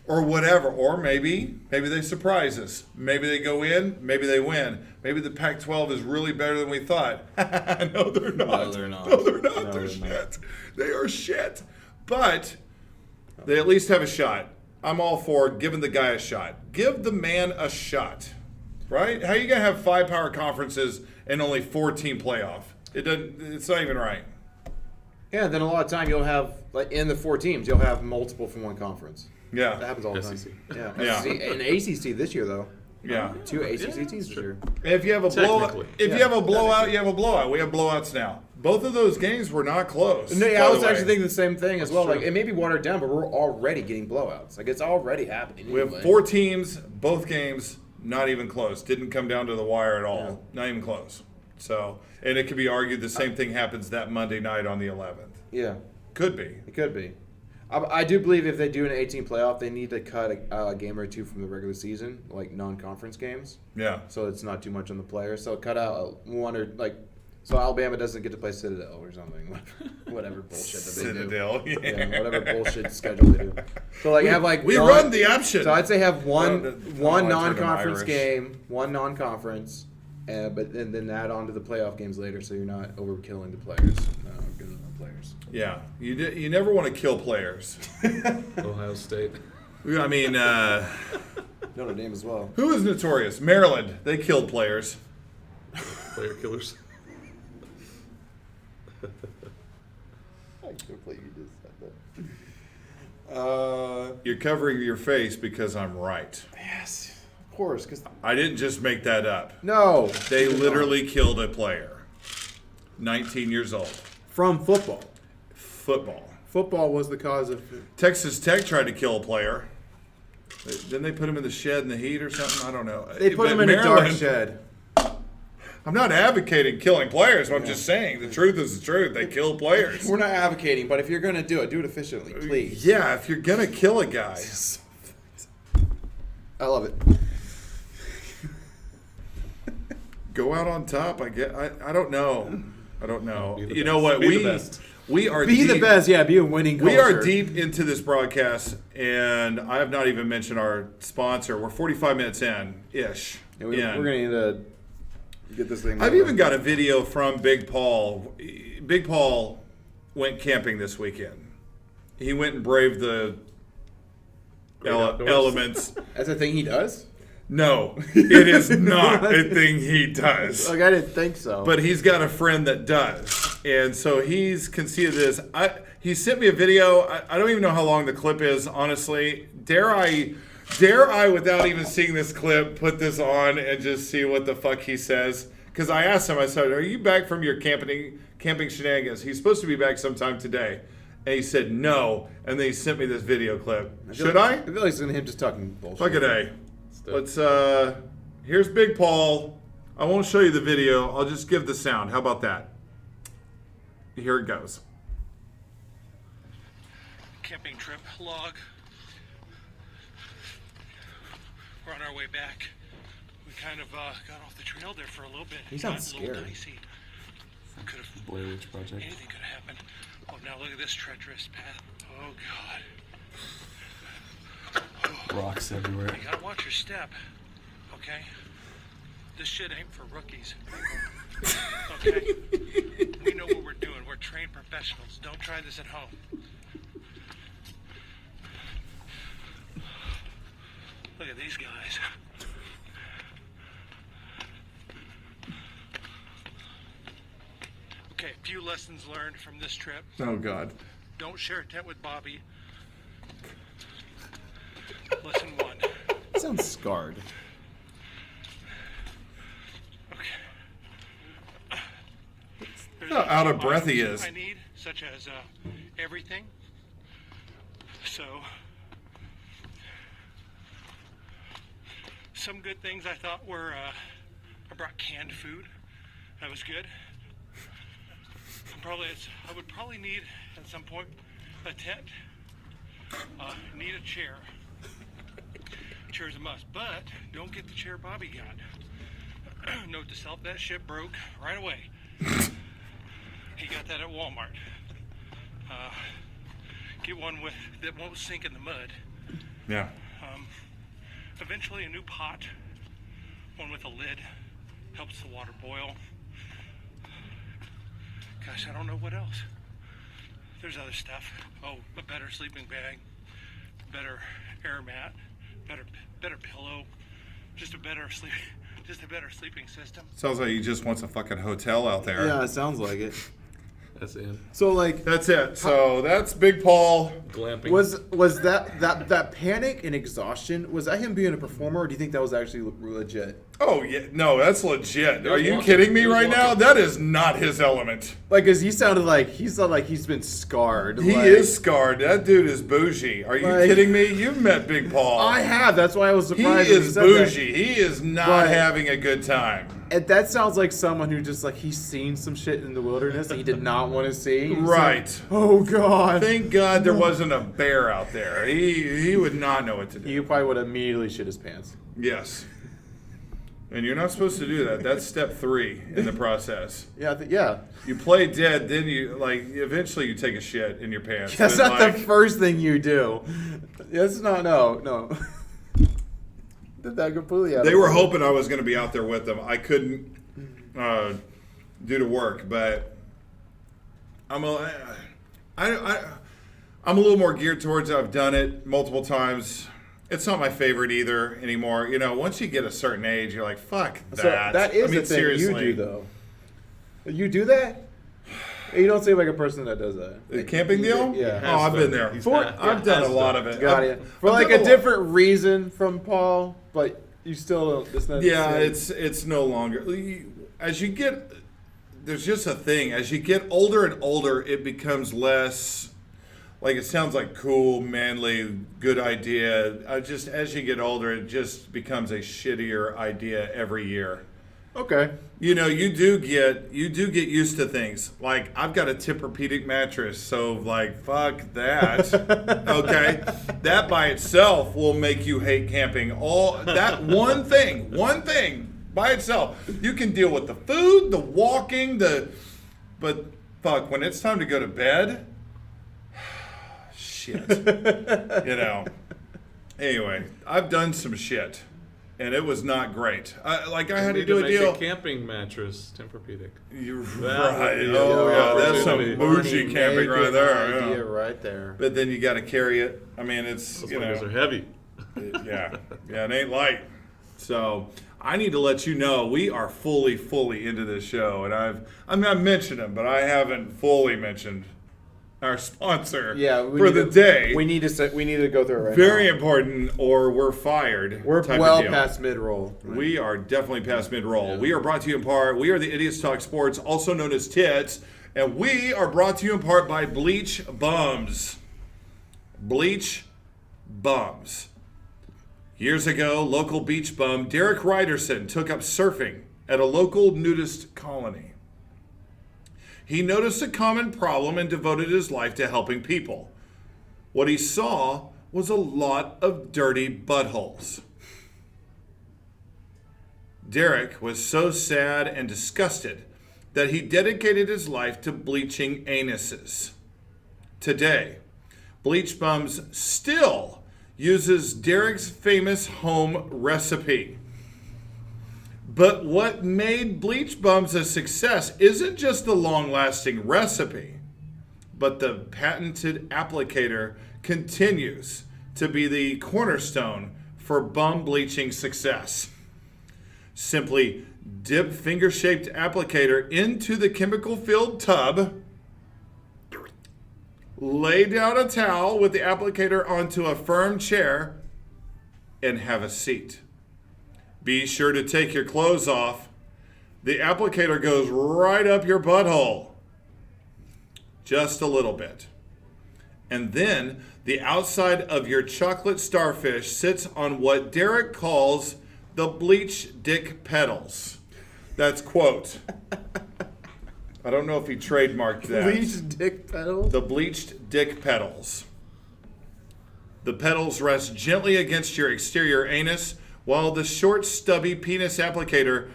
or whatever. Or maybe they surprise us. Maybe they go in. Maybe they win. Maybe the Pac-12 is really better than we thought. No, they're not. No, they're not. No, they're not. No, they're they're shit. They are shit. But they at least have a shot. I'm all for giving the guy a shot. Give the man a shot. Right? How are you going to have 5 power conferences and only 4-team playoff? It's not even right. Yeah, then a lot of time you'll have, like in the 4 teams, you'll have multiple from one conference. Yeah. That happens all the SEC. time. Yeah. SEC, and ACC this year, though. Yeah. 2 ACC teams this year. If you have a blowout, Technically. you have a blowout, you have a blowout. We have blowouts now. Both of those games were not close. No, yeah, by I the was way. actually thinking the same thing as well. true. Like, it may be watered down, but we're already getting blowouts. Like, it's already happening. We have anyway. 4 teams, both games, not even close. Didn't come down to the wire at all. Not even close. So, and it could be argued the same thing happens that Monday night on the 11th. Yeah, Could be. it could be. I do believe if they do an 18 playoff, they need to cut a game or 2 from the regular season, like non-conference games, Yeah. so it's not too much on the players. So cut out one or like, so Alabama doesn't get to play Citadel or something, whatever bullshit that they Citadel. do. Yeah, whatever bullshit schedule they do. So like have like We non- run the option. So I'd say have one Well, I don't wanna turn them non-conference Irish. game, one non-conference, but then add on to the playoff games later, so you're not overkilling the players. Good on the players. Yeah. You never want to kill players. Ohio State. I mean, Notre Dame as well. who is notorious? Maryland. They killed players. Player killers. I can't believe you just said that. You're covering your face because I'm right. Yes, of course, because I didn't just make that up. no, They literally killed a player. 19 years old. from football. Football. Football was the cause of. Texas Tech tried to kill a player. Didn't they put him in the shed in the heat or something? I don't know. They put But him in a dark Maryland- shed. I'm not advocating killing players. I'm just saying the truth is the truth. They kill players. We're not advocating, but if you're gonna do it efficiently, please. Yeah, if you're gonna kill a guy, I love it. go out on top. I don't know. I don't know. Be the You know best. what? Be the best. We are Be the deep- best, yeah. Be a winning culture. We are deep into this broadcast, and I have not even mentioned our sponsor. We're 45 minutes in ish. Yeah, we're gonna need to get this thing. I've even got a video from Big Paul. Big Paul went camping this weekend. He went and braved the outdoors. elements. That's a thing he does. No, it is not a thing he does. Like I didn't think so. But he's got a friend that does. And so he's conceded this. He sent me a video. I don't even know how long the clip is, honestly. Dare I, without even seeing this clip, put this on and just see what the fuck he says? Because I asked him, I said, are you back from your camping shenanigans? He's supposed to be back sometime today. And he said no. And then he sent me this video clip. Should I? I feel like it's him just talking bullshit. Fuck it, A. Let's, here's Big Paul. I won't show you the video. I'll just give the sound. How about that? Here it goes. Camping trip log. We're on our way back. We kind of got off the trail there for a little bit. He sounds Got a little scared. dicey. Could have Blair Witch Project. anything could have happened. Oh, now look at this treacherous path. Oh God. Rocks everywhere. You gotta watch your step, okay? This shit ain't for rookies. Okay? We know what we're doing. We're trained professionals. Don't try this at home. Look at these guys. Okay, a few lessons learned from this trip. Oh, God. Don't share a tent with Bobby. Lesson one. Sounds scarred. Okay. There's How out of some breath he items is. I need, such as everything. So, some good things I thought were, I brought canned food. That was good. I would probably need, at some point, a tent. Need a chair. Chair's a must, but don't get the chair Bobby got. Note to self, that shit broke right away. He got that at Walmart. Get one that won't sink in the mud. Yeah. Eventually a new pot, one with a lid, helps the water boil. Gosh, I don't know what else. There's other stuff. Oh, a better sleeping bag, better air mat, better pillow, just a better sleeping system. Sounds like he just wants a fucking hotel out there. Yeah, it sounds like it. That's in. So like, That's it. So that's Big Paul. Glamping. was that panic and exhaustion? Was that him being a performer, or do you think that was actually legit? Oh, yeah. No, that's legit. Are you walking. kidding me He was right now? walking. That is not his element. Like, cause he sounded like he's been scarred. He like, is scarred. That dude is bougie. Are you Like- kidding me? You've met Big Paul. I have. That's why I was He surprised. when is said that. bougie. He is not But- having a good time. And that sounds like someone who just like he's seen some shit in the wilderness that he did not want to see. He's Right. like, oh God. Thank God there wasn't a bear out there. He would not know what to do. He probably would immediately shit his pants. Yes. And you're not supposed to do that. That's step 3 in the process. Yeah, yeah. You play dead, then you eventually you take a shit in your pants. That's But, not the first thing you do. That's not no. Did that completely out They of were order. hoping I was going to be out there with them. I couldn't do the work, but I'm a little more geared towards it. I've done it multiple times. It's not my favorite either anymore. You know, once you get a certain age, you're like, fuck that. So that is I mean, the thing seriously. you do though. You do that? You don't seem like a person that does that. The camping deal? Yeah. Oh, I've been there. He's For- had- I've done a has lot done. of it. Got I've- it. For I've like done a lot. different reason from Paul, but you still don't. It's not. Yeah, the same. it's no longer. As you get, there's just a thing. As you get older and older, it becomes less. like it sounds like cool, manly, good idea. Just as you get older, it just becomes a shittier idea every year. Okay. You know, you do get used to things. Like I've got a Tempur-Pedic mattress, so like fuck that. Okay, that by itself will make you hate camping. All that one thing by itself. You can deal with the food, the walking, but fuck, when it's time to go to bed, shit. You know. Anyway, I've done some shit. And it was not great. I had to do a deal. A camping mattress, Tempur-Pedic. You're right. Oh yeah, that's some bougie camping right there. Idea right there. But then you got to carry it. I mean, it's Those windows are heavy. Yeah, it ain't light. So I need to let you know we are fully into this show, and I've mentioned them, but I haven't fully mentioned our sponsor for the day. We need to go through it right now. Very important, or we're fired. We're well past mid-roll. Right? We are definitely past mid-roll. Yeah. We are brought to you in part. We are the Idiots Talk Sports, also known as Tits, and we are brought to you in part by Bleach Bums. Bleach Bums. Years ago, local beach bum Derek Ryderson took up surfing at a local nudist colony. He noticed a common problem and devoted his life to helping people. What he saw was a lot of dirty buttholes. Derek was so sad and disgusted that he dedicated his life to bleaching anuses. Today, Bleach Bums still uses Derek's famous home recipe. But what made Bleach Bums a success isn't just the long-lasting recipe, but the patented applicator continues to be the cornerstone for bum bleaching success. Simply dip finger-shaped applicator into the chemical-filled tub, lay down a towel with the applicator onto a firm chair, and have a seat. Be sure to take your clothes off. The applicator goes right up your butthole. Just a little bit. And then the outside of your chocolate starfish sits on what Derek calls the bleach dick petals. That's quote. I don't know if he trademarked that. Bleached dick petals? The bleached dick petals. The petals rest gently against your exterior anus, while the short, stubby penis applicator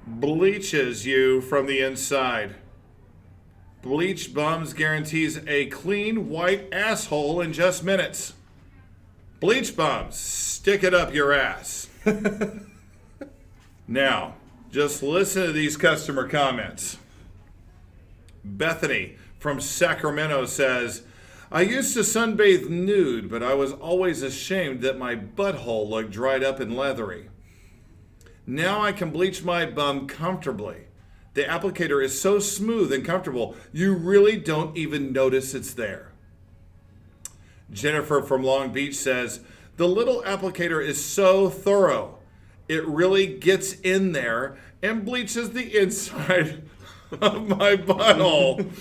bleaches you from the inside. Bleach Bums guarantees a clean, white asshole in just minutes. Bleach Bums, stick it up your ass. Now, just listen to these customer comments. Bethany from Sacramento says, I used to sunbathe nude, but I was always ashamed that my butthole looked dried up and leathery. Now I can bleach my bum comfortably. The applicator is so smooth and comfortable, you really don't even notice it's there. Jennifer from Long Beach says, the little applicator is so thorough. It really gets in there and bleaches the inside of my butthole.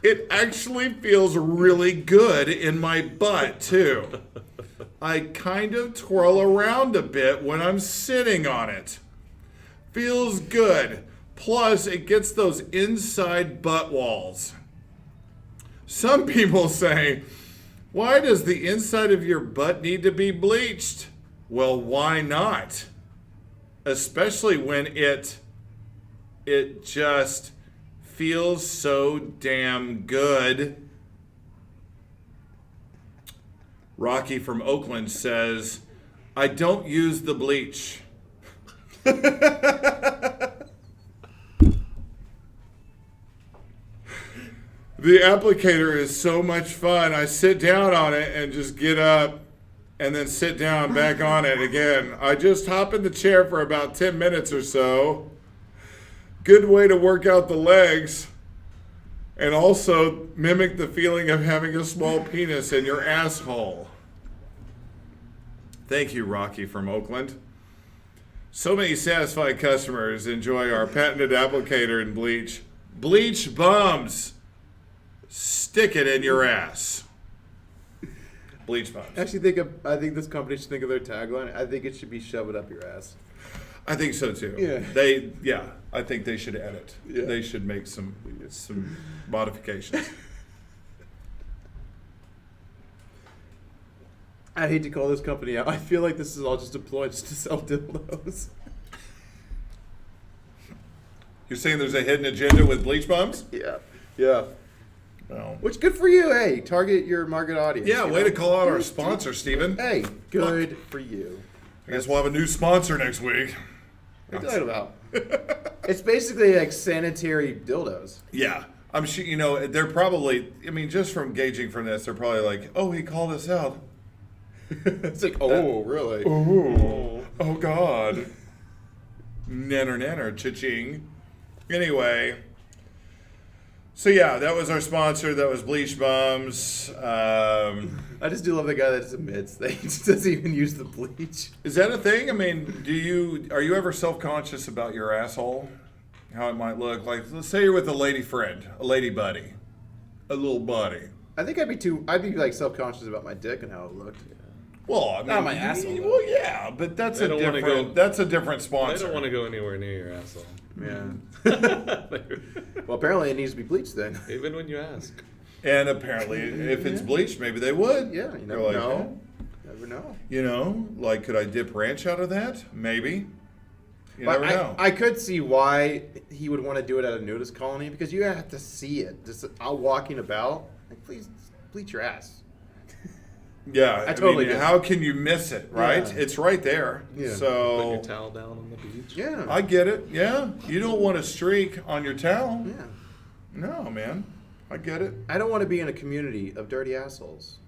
It actually feels really good in my butt, too. I kind of twirl around a bit when I'm sitting on it. Feels good. Plus, it gets those inside butt walls. Some people say, why does the inside of your butt need to be bleached? Well, why not? Especially when it just feels so damn good. Rocky from Oakland says, I don't use the bleach. The applicator is so much fun. I sit down on it and just get up and then sit down back on it again. I just hop in the chair for about 10 minutes or so. Good way to work out the legs and also mimic the feeling of having a small penis in your asshole. Thank you, Rocky from Oakland. So many satisfied customers enjoy our patented applicator and bleach. Bleach Bums. stick it in your ass. Bleach Bums. Actually, I think this company should think of their tagline. I think it should be "Shove it up your ass." I think so too. Yeah. I think they should edit. Yeah. They should make some modifications. I hate to call this company out. I feel like this is all just deployed just to sell dildos. You're saying there's a hidden agenda with Bleach Bums? Yeah. Yeah. Well, Which good for you. Hey, target your market audience. yeah, you way know? to call out our sponsor, Steven. Hey, good for you. I guess we'll have a new sponsor next week. What are you talking about? It's basically like sanitary dildos. Yeah. I'm sure, you know, they're probably, I mean, just from gauging from this, they're probably like, oh, he called us out. It's like, oh, really? Oh, God. Nanner, cha-ching. Anyway. So, yeah, that was our sponsor. That was Bleach Bums. I just do love the guy that just admits that he just doesn't even use the bleach. Is that a thing? I mean, are you ever self-conscious about your asshole? How it might look? Like, let's say you're with a lady friend, a lady buddy, a little buddy. I think I'd be like self-conscious about my dick and how it looked. Well, I mean, Not my asshole, though. Well, yeah, but that's They a don't wanna different. go- That's a different sponsor. I don't want to go anywhere near your asshole. Yeah. Well, apparently it needs to be bleached then. Even when you ask. And apparently, if it's bleached, maybe they would. Yeah, you They're never like, know. Never know. You know, like, could I dip ranch out of that? Maybe. You But never know. I could see why he would want to do it at a nudist colony because you have to see it. Just out walking about, like, please bleach your ass. Yeah, I totally mean, get it. how can you miss it, right? Yeah. It's right there. Yeah. Put So your towel down on the beach. Yeah. I get it. Yeah, you don't want a streak on your towel. Yeah. No, man, I get it. I don't want to be in a community of dirty assholes.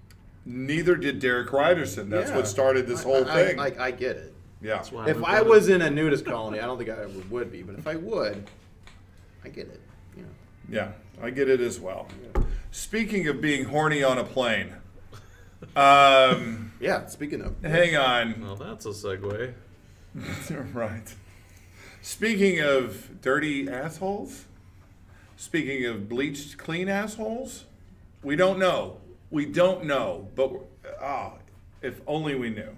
Neither did Derek Ryderson. That's Yeah. what started this whole thing. I get it. Yeah. That's why If I was in a nudist colony, I don't think I ever would be, but if I would, I get it. You know. Yeah, I get it as well. Speaking of being horny on a plane, Yeah. Speaking of, hang on. Well, that's a segue. Right. Speaking of dirty assholes, speaking of bleached clean assholes, we don't know. We don't know, but if only we knew.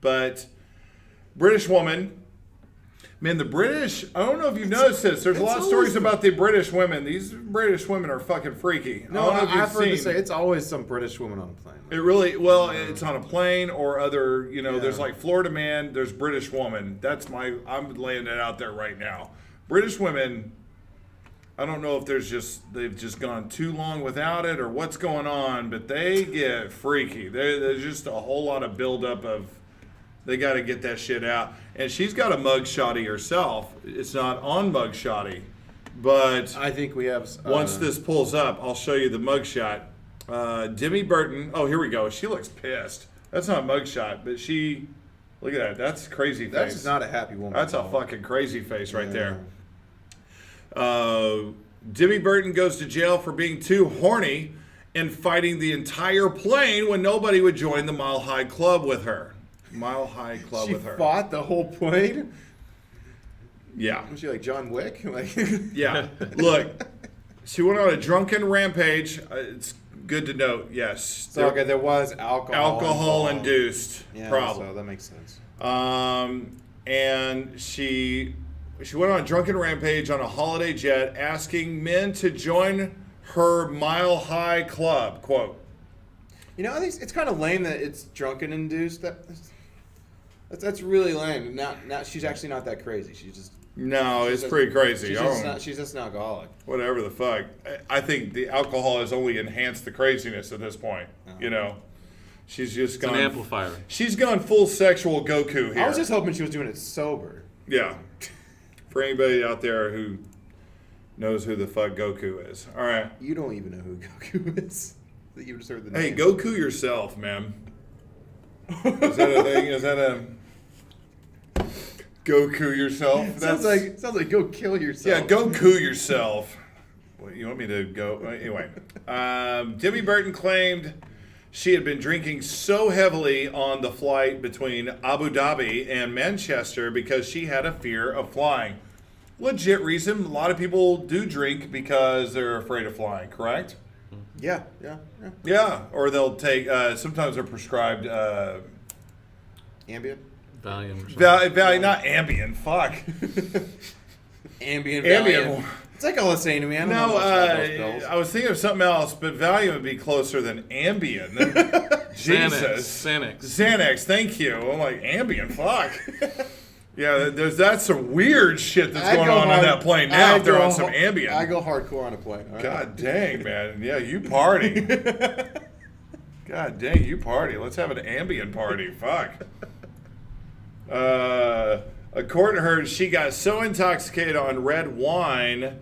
But British woman, man, the British, I don't know if you've noticed this. There's a lot of stories about the British women. These British women are fucking freaky. no, I don't know if I've heard you've to seen. say it's always some British woman on a plane. It really, well, it's on a plane or other, you know, Yeah. there's like Florida man, there's British woman. I'm laying it out there right now. British women, I don't know if they've just gone too long without it or what's going on, but they get freaky. There's just a whole lot of buildup of, they got to get that shit out. And she's got a mugshotty herself. It's not on mugshotty, but I think we have. once this pulls up, I'll show you the mugshot. Demi Burton. Oh, here we go. She looks pissed. That's not a mugshot, but she. Look at that. That's crazy face. That's not a happy woman. That's at a all. fucking crazy face right Yeah. there. Demi Burton goes to jail for being too horny and fighting the entire plane when nobody would join the Mile High Club with her. Mile High Club She with her. fought the whole plane. Yeah. Was she like John Wick? Like, Yeah. Look, she went on a drunken rampage. It's good to note, yes. So okay, there was alcohol induced Yeah, problem. so that makes sense. And she went on a drunken rampage on a holiday jet, asking men to join her Mile High Club. Quote. You know, I think it's kind of lame that it's drunken induced. That's really lame. Not she's actually not that crazy. She's just No, it's pretty crazy. She's just an alcoholic. Whatever the fuck. I think the alcohol has only enhanced the craziness at this point. You know, she's just It's gone. an amplifier. She's gone full sexual Goku here. I was just hoping she was doing it sober. Yeah. For anybody out there who knows who the fuck Goku is. All right. You don't even know who Goku is. You just heard the Hey, name. Goku yourself, man. Is that a thing? Is that a Goku yourself? Sounds like go kill yourself. Yeah, Goku yourself. Well, you want me to go? Anyway, Demi Burton claimed she had been drinking so heavily on the flight between Abu Dhabi and Manchester because she had a fear of flying. Legit reason. A lot of people do drink because they're afraid of flying, correct? Yeah. Yeah, or they'll take. Sometimes they're prescribed. Ambien. Valium. Or something. Valium, not Ambien. Fuck. Ambien. Ambien. It's like all the same to me. I don't know No, much about those pills. I was thinking of something else, but Valium would be closer than Ambien. Jesus. Xanax, thank you. I'm like, Ambien, fuck. Yeah, that's some weird shit that's going on that plane now if they're on some Ambien. I go hardcore on a plane. All right? God dang, man. Yeah, you party. God dang, you party. Let's have an Ambien party. Fuck. A court heard she got so intoxicated on red wine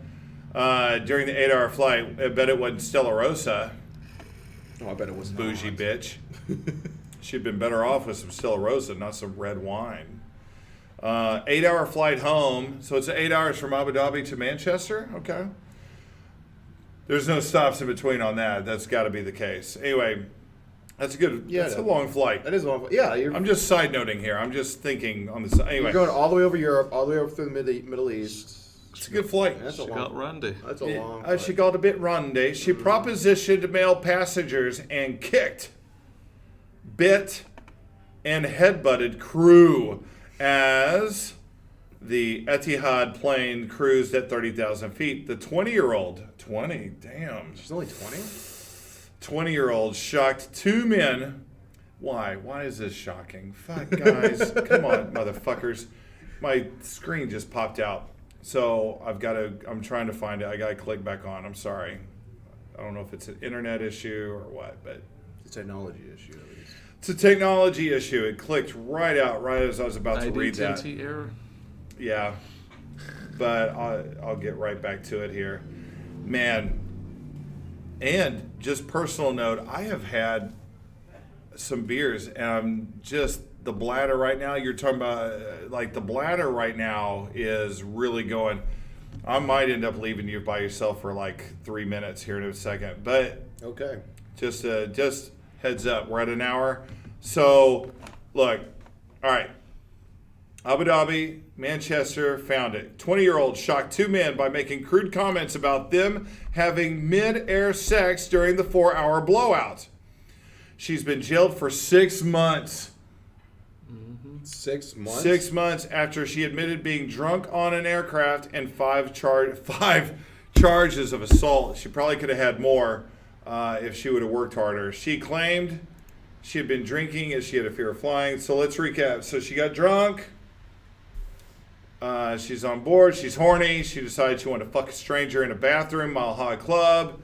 during the 8-hour flight. I bet it wasn't Stella Rosa. Oh, I bet it was Bougie bitch. She'd been better off with some Stella Rosa, not some red wine. 8-hour flight home. So it's 8 hours from Abu Dhabi to Manchester? Okay. There's no stops in between on that. That's got to be the case. Anyway, that's a good. Yeah, that's a long flight. That is a long flight. Yeah, I'm just side noting here. I'm just thinking on the side. Anyway, you're going all the way over Europe, all the way over through the Middle East. It's a good flight. That's She got Rundy. That's a long flight. She got a bit rundy. She propositioned male passengers and kicked, bit, and headbutted crew as the Etihad plane cruised at 30,000 feet. The 20-year-old, 20, damn. She's only 20? 20-year-old shocked two men. Why? Why is this shocking? Fuck, guys. Come on, motherfuckers. My screen just popped out. So I'm trying to find it. I got to click back on. I'm sorry. I don't know if it's an internet issue or what, but. It's a technology issue, at least. It's a technology issue. It clicked right out right as I was about to read that. IDT error? Yeah. But I'll get right back to it here. Man. And just personal note, I have had some beers and I'm just the bladder right now. You're talking about like the bladder right now is really going. I might end up leaving you by yourself for like 3 minutes here in a second, but okay. Just heads up, we're at an hour. So look, all right. Abu Dhabi, Manchester, found it. 20-year-old shocked two men by making crude comments about them having mid-air sex during the 4-hour blowout. She's been jailed for 6 months. 6 months? 6 months after she admitted being drunk on an aircraft and five charges of assault. She probably could have had more if she would have worked harder. She claimed she had been drinking as she had a fear of flying. So let's recap. So she got drunk. She's on board. She's horny. She decided she wanted to fuck a stranger in a bathroom, Mile High Club.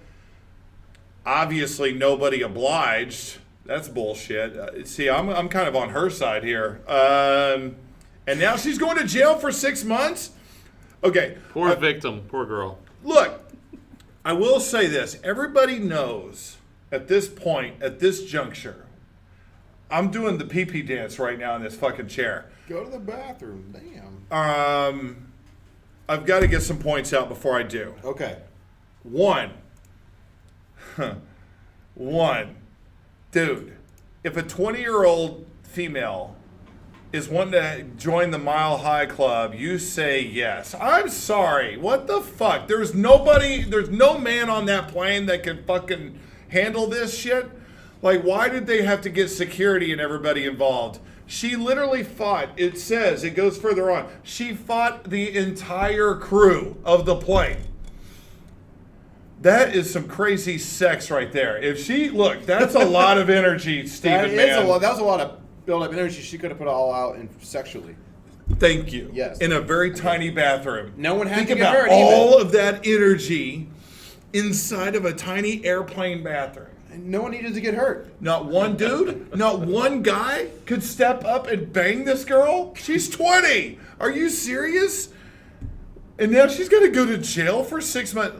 Obviously, nobody obliged. That's bullshit. See, I'm kind of on her side here. And now she's going to jail for 6 months? Okay. Poor victim. Poor girl. Look, I will say this. Everybody knows at this point, at this juncture, I'm doing the pee-pee dance right now in this fucking chair. Go to the bathroom. Damn. I've got to get some points out before I do. Okay. One. Dude, if a 20-year-old female is wanting to join the Mile High Club, you say yes. I'm sorry. What the fuck? There's no man on that plane that can fucking handle this shit. Like, why did they have to get security and everybody involved? She literally fought, it says, it goes further on, she fought the entire crew of the plane. That is some crazy sex right there. Look, that's a lot of energy, Stephen, man. That was a lot of build-up energy she could have put all out in sexually. Thank you. Yes. In a very tiny bathroom. No one had Think to get about hurt all of that energy inside of a tiny airplane bathroom. No one needed to get hurt. Not one dude, not one guy could step up and bang this girl. She's 20. Are you serious? And now she's going to go to jail for 6 months.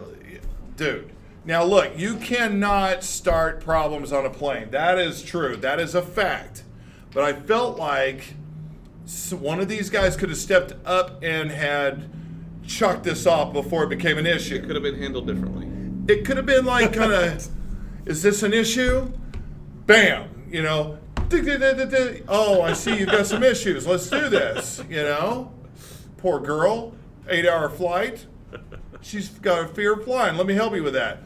Dude, now look, you cannot start problems on a plane. That is true. That is a fact. But I felt like one of these guys could have stepped up and had chucked this off before it became an issue. It could have been handled differently. It could have been like kind of... Is this an issue? Bam, you know. Oh, I see you've got some issues. Let's do this, you know. Poor girl, 8-hour flight. She's got a fear of flying. Let me help you with that.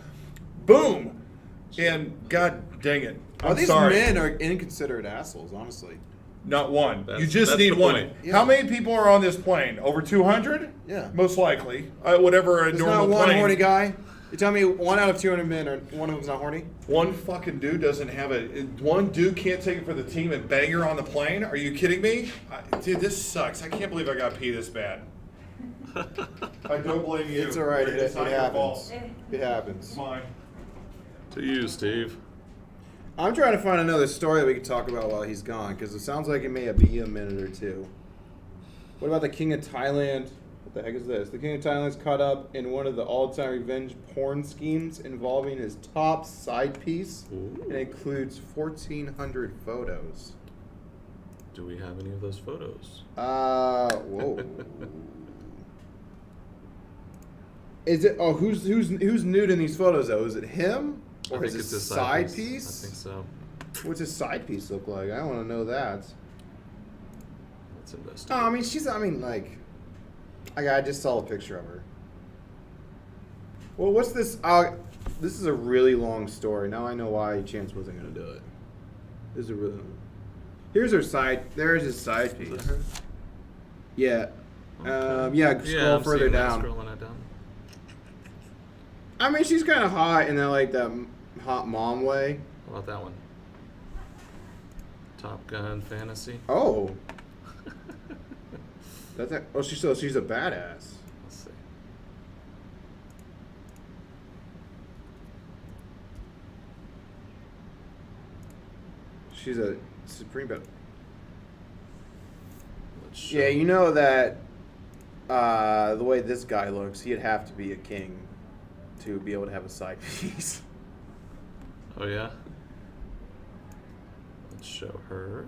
Boom. And God dang it, All I'm these sorry. men are inconsiderate assholes, honestly. Not one. That's- You just that's need the one. point. Yeah. How many people are on this plane? Over 200? Yeah. Most likely. Whatever a There's normal not one plane. horny guy. You tell me 1 out of 200 men, or one of them's not horny? One fucking dude doesn't have one dude can't take it for the team and bang her on the plane? Are you kidding me? Dude, this sucks. I can't believe I got pee this bad. I don't blame you. It's all right. It's It not your happens. fault. It happens. It's mine. To you, Steve. I'm trying to find another story that we can talk about while he's gone, because it sounds like it may be a minute or two. What about the King of Thailand? What the heck is this? The King of Thailand's caught up in one of the all-time revenge porn schemes involving his top side piece. Ooh. It includes 1,400 photos. Do we have any of those photos? Whoa. Is it? Oh, who's nude in these photos though? Is it him? Or is it it's a side piece? I think so. What's his side piece look like? I want to know that. Let's Oh, investigate. I mean, I just saw a picture of her. Well, what's this? This is a really long story. Now I know why Chance wasn't going to do it. This is a really. Here's her side. There's his side piece. Is that her? Yeah. Okay. Yeah. Scroll I'm further seeing that, down. Scrolling that down. I mean, she's kind of hot in that hot mom way. How about that one? Top Gun Fantasy. Oh. She's a badass. Let's see. She's a supreme badass. Let's show. Yeah, you know that the way this guy looks, he'd have to be a king to be able to have a side piece. Oh yeah. Let's show her.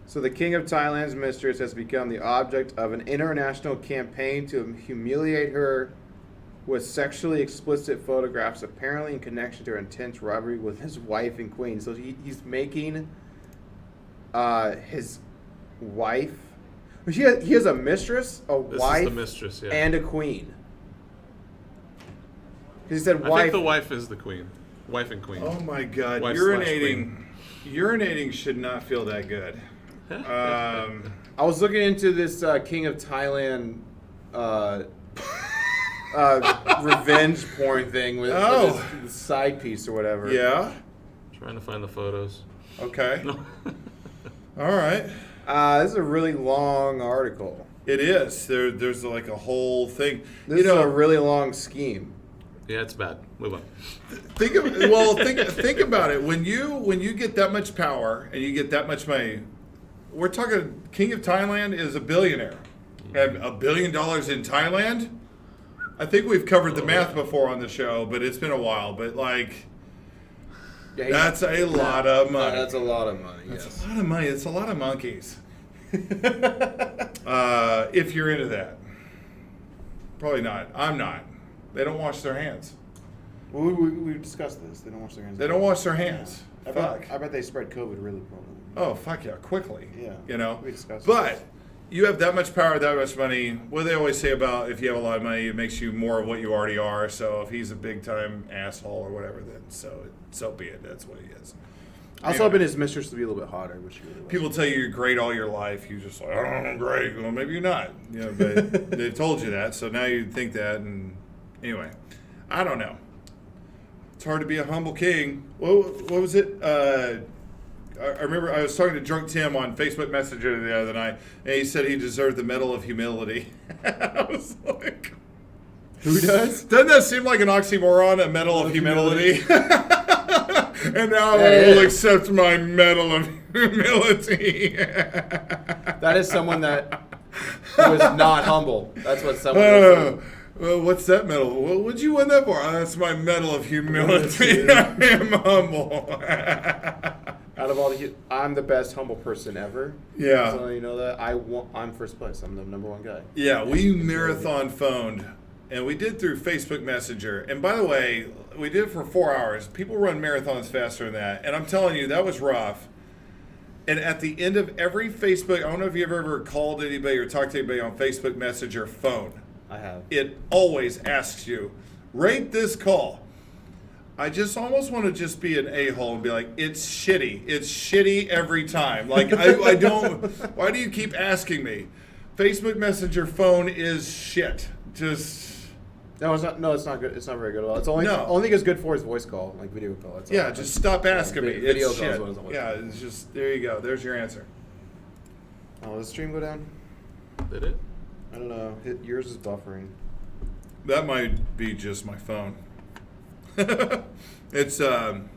So the king of Thailand's mistress has become the object of an international campaign to humiliate her with sexually explicit photographs, apparently in connection to her intense rivalry with his wife and queen. So he's making his wife. He has a mistress, a This wife, is the mistress, yeah. and a queen. Because he said I wife. think the wife is the queen. Wife and queen. Oh my God. Wife / Urinating should not feel that good. I was looking into this King of Thailand revenge porn thing with this side piece or whatever. Yeah. Trying to find the photos. Okay. No. All right. This is a really long article. It is. There's like a whole thing. This is a really long scheme. Yeah, it's bad. Move on. Think about it. When you get that much power and you get that much money, we're talking King of Thailand is a billionaire. And $1 billion in Thailand? I think we've covered the math before on the show, but it's been a while. But like, that's a lot of money. That's a lot of money. That's Yes. a lot of money. It's a lot of monkeys. If you're into that. Probably not. I'm not. They don't wash their hands. We discussed this. They don't wash their hands. They don't wash their hands. I bet they spread COVID really probably. Oh, fuck yeah, quickly. Yeah. You know? We discussed But this. you have that much power, that much money. What do they always say about if you have a lot of money, it makes you more of what you already are. So if he's a big time asshole or whatever, then so be it. That's what he is. I was hoping his mistress to be a little bit hotter, which she really was. People tell you you're great all your life. You just like, oh, I'm great. Well, maybe you're not. You know, but they've told you that, so now you think that. And anyway, I don't know. It's hard to be a humble king. What was it? I remember I was talking to Drunk Tim on Facebook Messenger the other night, and he said he deserved the Medal of Humility. I was like, Who does? doesn't that seem like an oxymoron, a Medal of Humility? And now Yeah, I it will is. accept my Medal of Humility. That is someone that was not humble. That's what someone is. Well, what's that medal? Well, what'd you win that for? That's my Medal of Humility. I am humble. Out of all I'm the best humble person ever. Yeah. So you know that I'm first place. I'm the number one guy. Yeah, we marathon phoned, and we did through Facebook Messenger. And by the way, we did it for 4 hours. People run marathons faster than that. And I'm telling you, that was rough. And at the end of every Facebook, I don't know if you've ever called anybody or talked to anybody on Facebook Messenger phone. I have. it always asks you, rate this call. I just almost want to just be an a-hole and be like, it's shitty. It's shitty every time. Like, I don't, why do you keep asking me? Facebook Messenger phone is shit. Just, No, it's not. No, it's not good. It's not very good at all. It's only thing it's good for is voice call, like video call. That's yeah, all. just stop asking me. Video It's call is shit. what it's always Yeah, called. it's just, there you go. There's your answer. Oh, did the stream go down? Did it? I don't know. Yours is buffering. That might be just my phone. It's on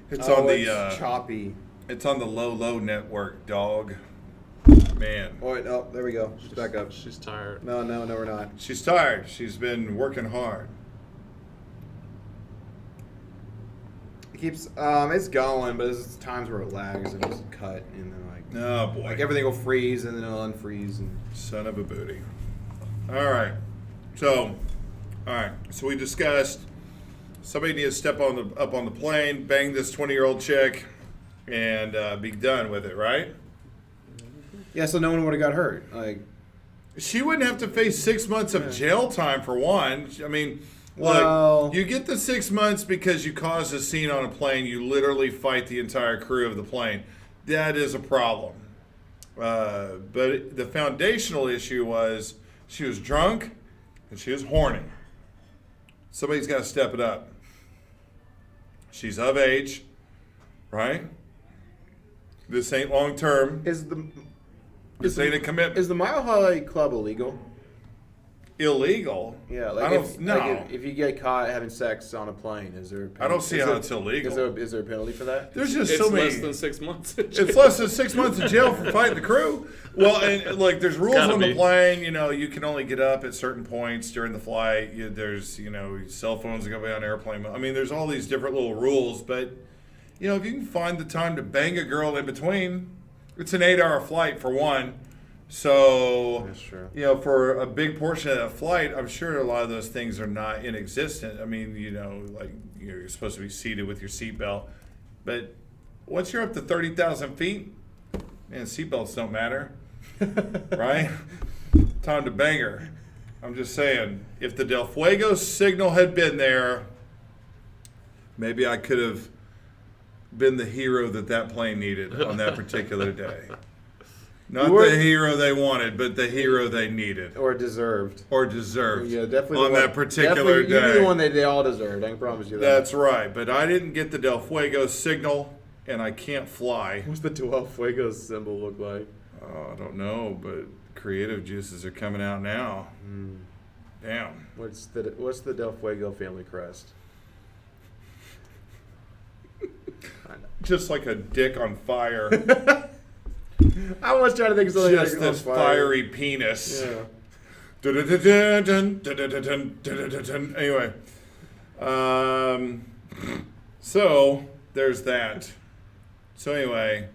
the choppy. it's on the low network, dog. Man. Oh wait, oh, there we go. She's back up. She's tired. No, we're not. She's tired. She's been working hard. It keeps it's going, but there's times where it lags and just cut and then Oh boy. like everything will freeze and then it'll unfreeze and Son of a booty. All right. So we discussed somebody needs to step up on the plane, bang this 20-year-old chick, and be done with it, right? yeah, so no one would have got hurt. Like She wouldn't have to face 6 months of jail time for one. I mean, Well- look, you get the 6 months because you caused a scene on a plane. You literally fight the entire crew of the plane. That is a problem. But the foundational issue was she was drunk and she was horny. Somebody's got to step it up. She's of age, right? This ain't long term. This ain't a commitment. Is the Mile High Club illegal? Illegal? Yeah, I like don't know. if you get caught having sex on a plane, is there? I don't see how it's illegal. Is there a penalty for that? There's just It's so many. less than 6 months. It's less than 6 months in jail for fighting the crew. Well, and like there's rules Gotta on the be. plane. You know, you can only get up at certain points during the flight. There's cell phones are gonna be on airplane mode. I mean, there's all these different little rules. But if you can find the time to bang a girl in between, it's an 8-hour flight for one. So That's true. for a big portion of that flight, I'm sure a lot of those things are not inexistent. I mean, like you're supposed to be seated with your seatbelt, but once you're up to 30,000 feet, man, seatbelts don't matter, right? Time to bang her. I'm just saying, if the Del Fuego signal had been there, maybe I could have been the hero that plane needed on that particular day. Not the hero they wanted, but the hero they needed. Or deserved. Yeah, definitely on that particular day. You're the one that they all deserved. I can promise you that. That's right. But I didn't get the Del Fuego signal, and I can't fly. What's the Del Fuego symbol look like? Oh, I don't know, but creative juices are coming out now. Damn. What's the Del Fuego family crest? Just like a dick on fire. I was trying to think of something Just like this fiery penis. Yeah. Anyway, so there's that. So anyway,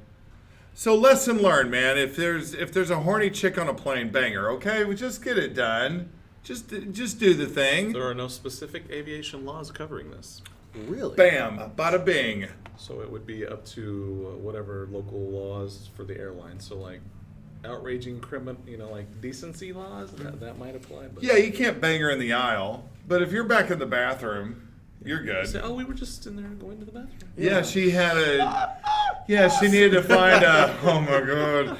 lesson learned, man. If there's a horny chick on a plane, bang her. Okay, we just get it done. Just do the thing. There are no specific aviation laws covering this. Really? Bam, bada bing. So it would be up to whatever local laws for the airline. So like outraging like decency laws, that might apply. But Yeah, you can't bang her in the aisle, but if you're back in the bathroom, you're good. say, we were just in there going to the bathroom. Yeah, she had she needed to find oh my God.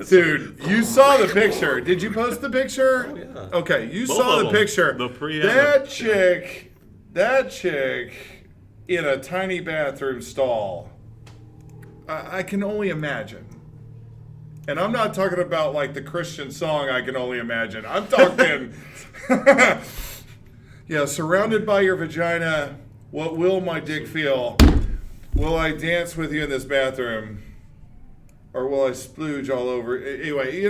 Dude, you saw the picture. Did you post the picture? Oh, yeah. Okay, you Both saw of the them. picture. The pre- That chick in a tiny bathroom stall. I can only imagine. And I'm not talking about like the Christian song I Can Only Imagine. I'm talking surrounded by your vagina, what will my dick feel? Will I dance with you in this bathroom? Or will I splooge all over? Anyway,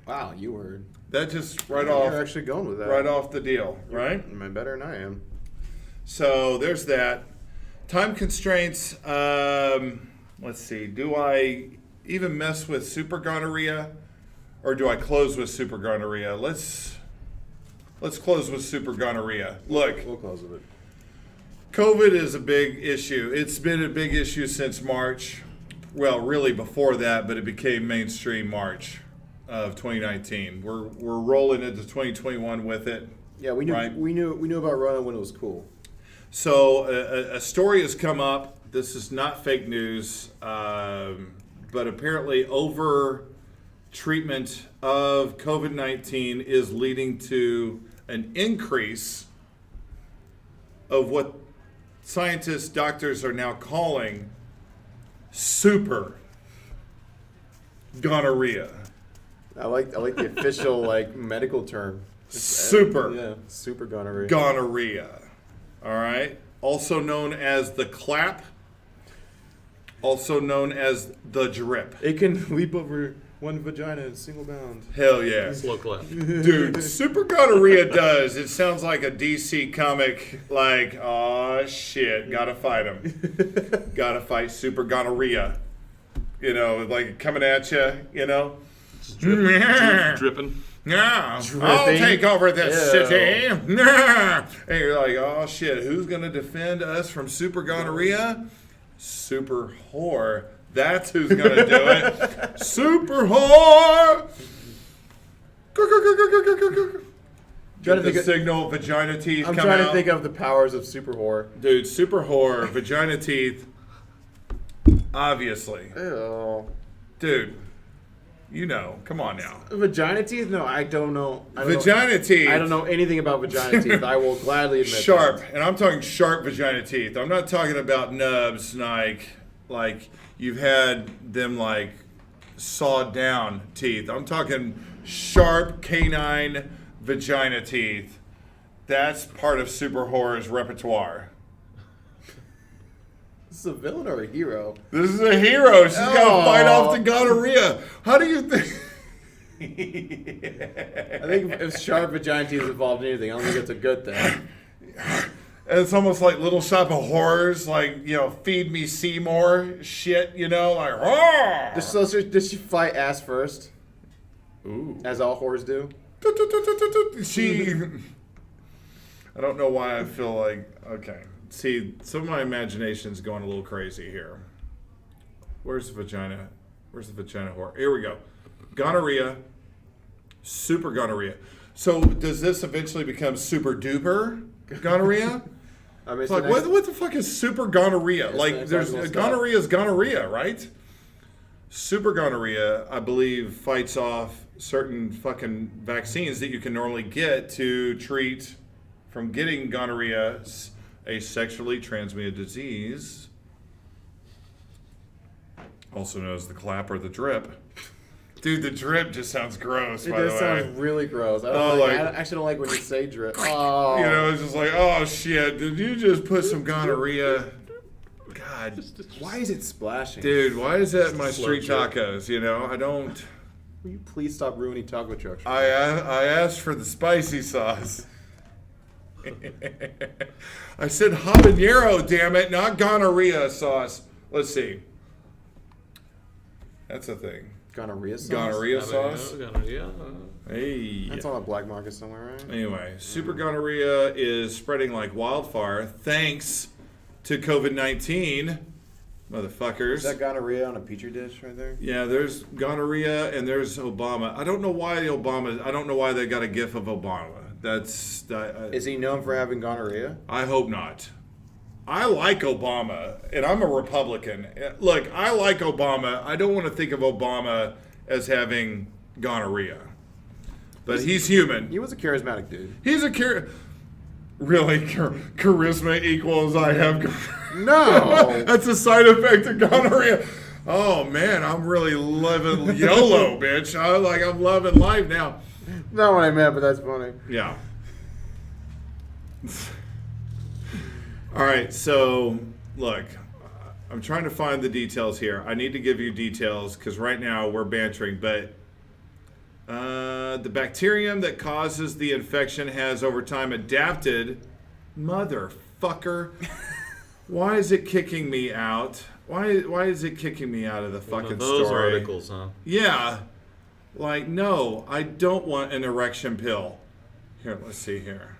Wow, you were. that just You're actually going with that. right off the deal, right? Am better than I am? So there's that. Time constraints. Let's see. Do I even mess with super gonorrhea, or do I close with super gonorrhea? Let's close with super gonorrhea. Look, We'll close with it. COVID is a big issue. It's been a big issue since March. Well, really before that, but it became mainstream March. of 2019. We're rolling into 2021 with it. Yeah, we knew Right. we knew about Rona when it was cool. So a story has come up. This is not fake news, but apparently over treatment of COVID-19 is leading to an increase of what scientists, doctors are now calling super gonorrhea. I like the official medical term. Super Yeah, super gonorrhea. gonorrhea. All right. Also known as the clap. Also known as the drip. It can leap over one vagina in single bound. Hell yeah. Slow clap. Dude, super gonorrhea does. It sounds like a DC comic, like, oh shit, gotta fight him. Gotta fight super gonorrhea. You know, like coming at you, you know? Just dripping. Yeah, I'll Dripping. take over this Ew. city. And you're like, oh shit, who's gonna defend us from super gonorrhea? Super whore. That's who's gonna do it. Super whore. Trying to The think of- signal, vagina teeth. I'm come trying out. to think of the powers of super whore. Dude, super whore, vagina teeth. Obviously, Ew. dude. You know, come on now. Vagina teeth? No, I don't know. Vagina teeth. I don't know anything about vagina teeth. I will gladly admit Sharp, that. and I'm talking sharp vagina teeth. I'm not talking about nubs like you've had them like sawed down teeth. I'm talking sharp canine vagina teeth. That's part of super horror's repertoire. This is a villain or a hero? This is a hero. She's got to fight Oh. off the gonorrhea. How do you think? I think if sharp vagina teeth is involved in anything, I don't think it's a good thing. It's almost like Little Shop of Horrors, like, you know, feed me Seymour shit, you know, like, oh! Does she fight ass first, Ooh. as all whores do? She, I don't know why I feel like, okay. See, some of my imagination's going a little crazy here. Where's the vagina? Where's the vagina whore? Here we go. Gonorrhea, super gonorrhea. So does this eventually become super duper gonorrhea? I mean, It's like, what the fuck is super gonorrhea? It's Like, the next there's logical gonorrhea is gonorrhea, right? Super gonorrhea, I believe, fights off certain fucking vaccines that you can normally get to treat from getting gonorrhea, a sexually transmitted disease, also known as the clap or the drip. Dude, the drip just sounds gross, It by the does way. sound really gross. I, don't Oh, like, like- I actually don't like when you say drip. Oh. You know, it's just like, oh shit, did you just put some gonorrhea? God. Why is it splashing? Dude, why is that in my Slow street drip. tacos? You know, I don't. Will you please stop ruining taco trucks? I asked for the spicy sauce. I said habanero, damn it, not gonorrhea sauce. Let's see. That's a thing. Gonorrhea sauce? Gonorrhea sauce. Gonorrhea. Hey. That's on a black market somewhere, right? Anyway, super gonorrhea is spreading like wildfire thanks to COVID-19, motherfuckers. Is that gonorrhea on a petri dish right there? Yeah, there's gonorrhea and there's Obama. I don't know why I don't know why they got a gif of Obama. Is he known for having gonorrhea? I hope not. I like Obama, and I'm a Republican. Look, I like Obama. I don't want to think of Obama as having gonorrhea. But he's human. He was a charismatic dude. He's a really charisma equals I have. No! That's a side effect of gonorrhea. Oh man, I'm really living YOLO, bitch. I'm loving life now. Not what I meant, but that's funny. Yeah. All right, so look, I'm trying to find the details here. I need to give you details because right now we're bantering, but the bacterium that causes the infection has over time adapted. Motherfucker. Why is it kicking me out? Why is it kicking me out of the One fucking of those story? articles, huh? Yeah. Like, no, I don't want an erection pill. Here, let's see here.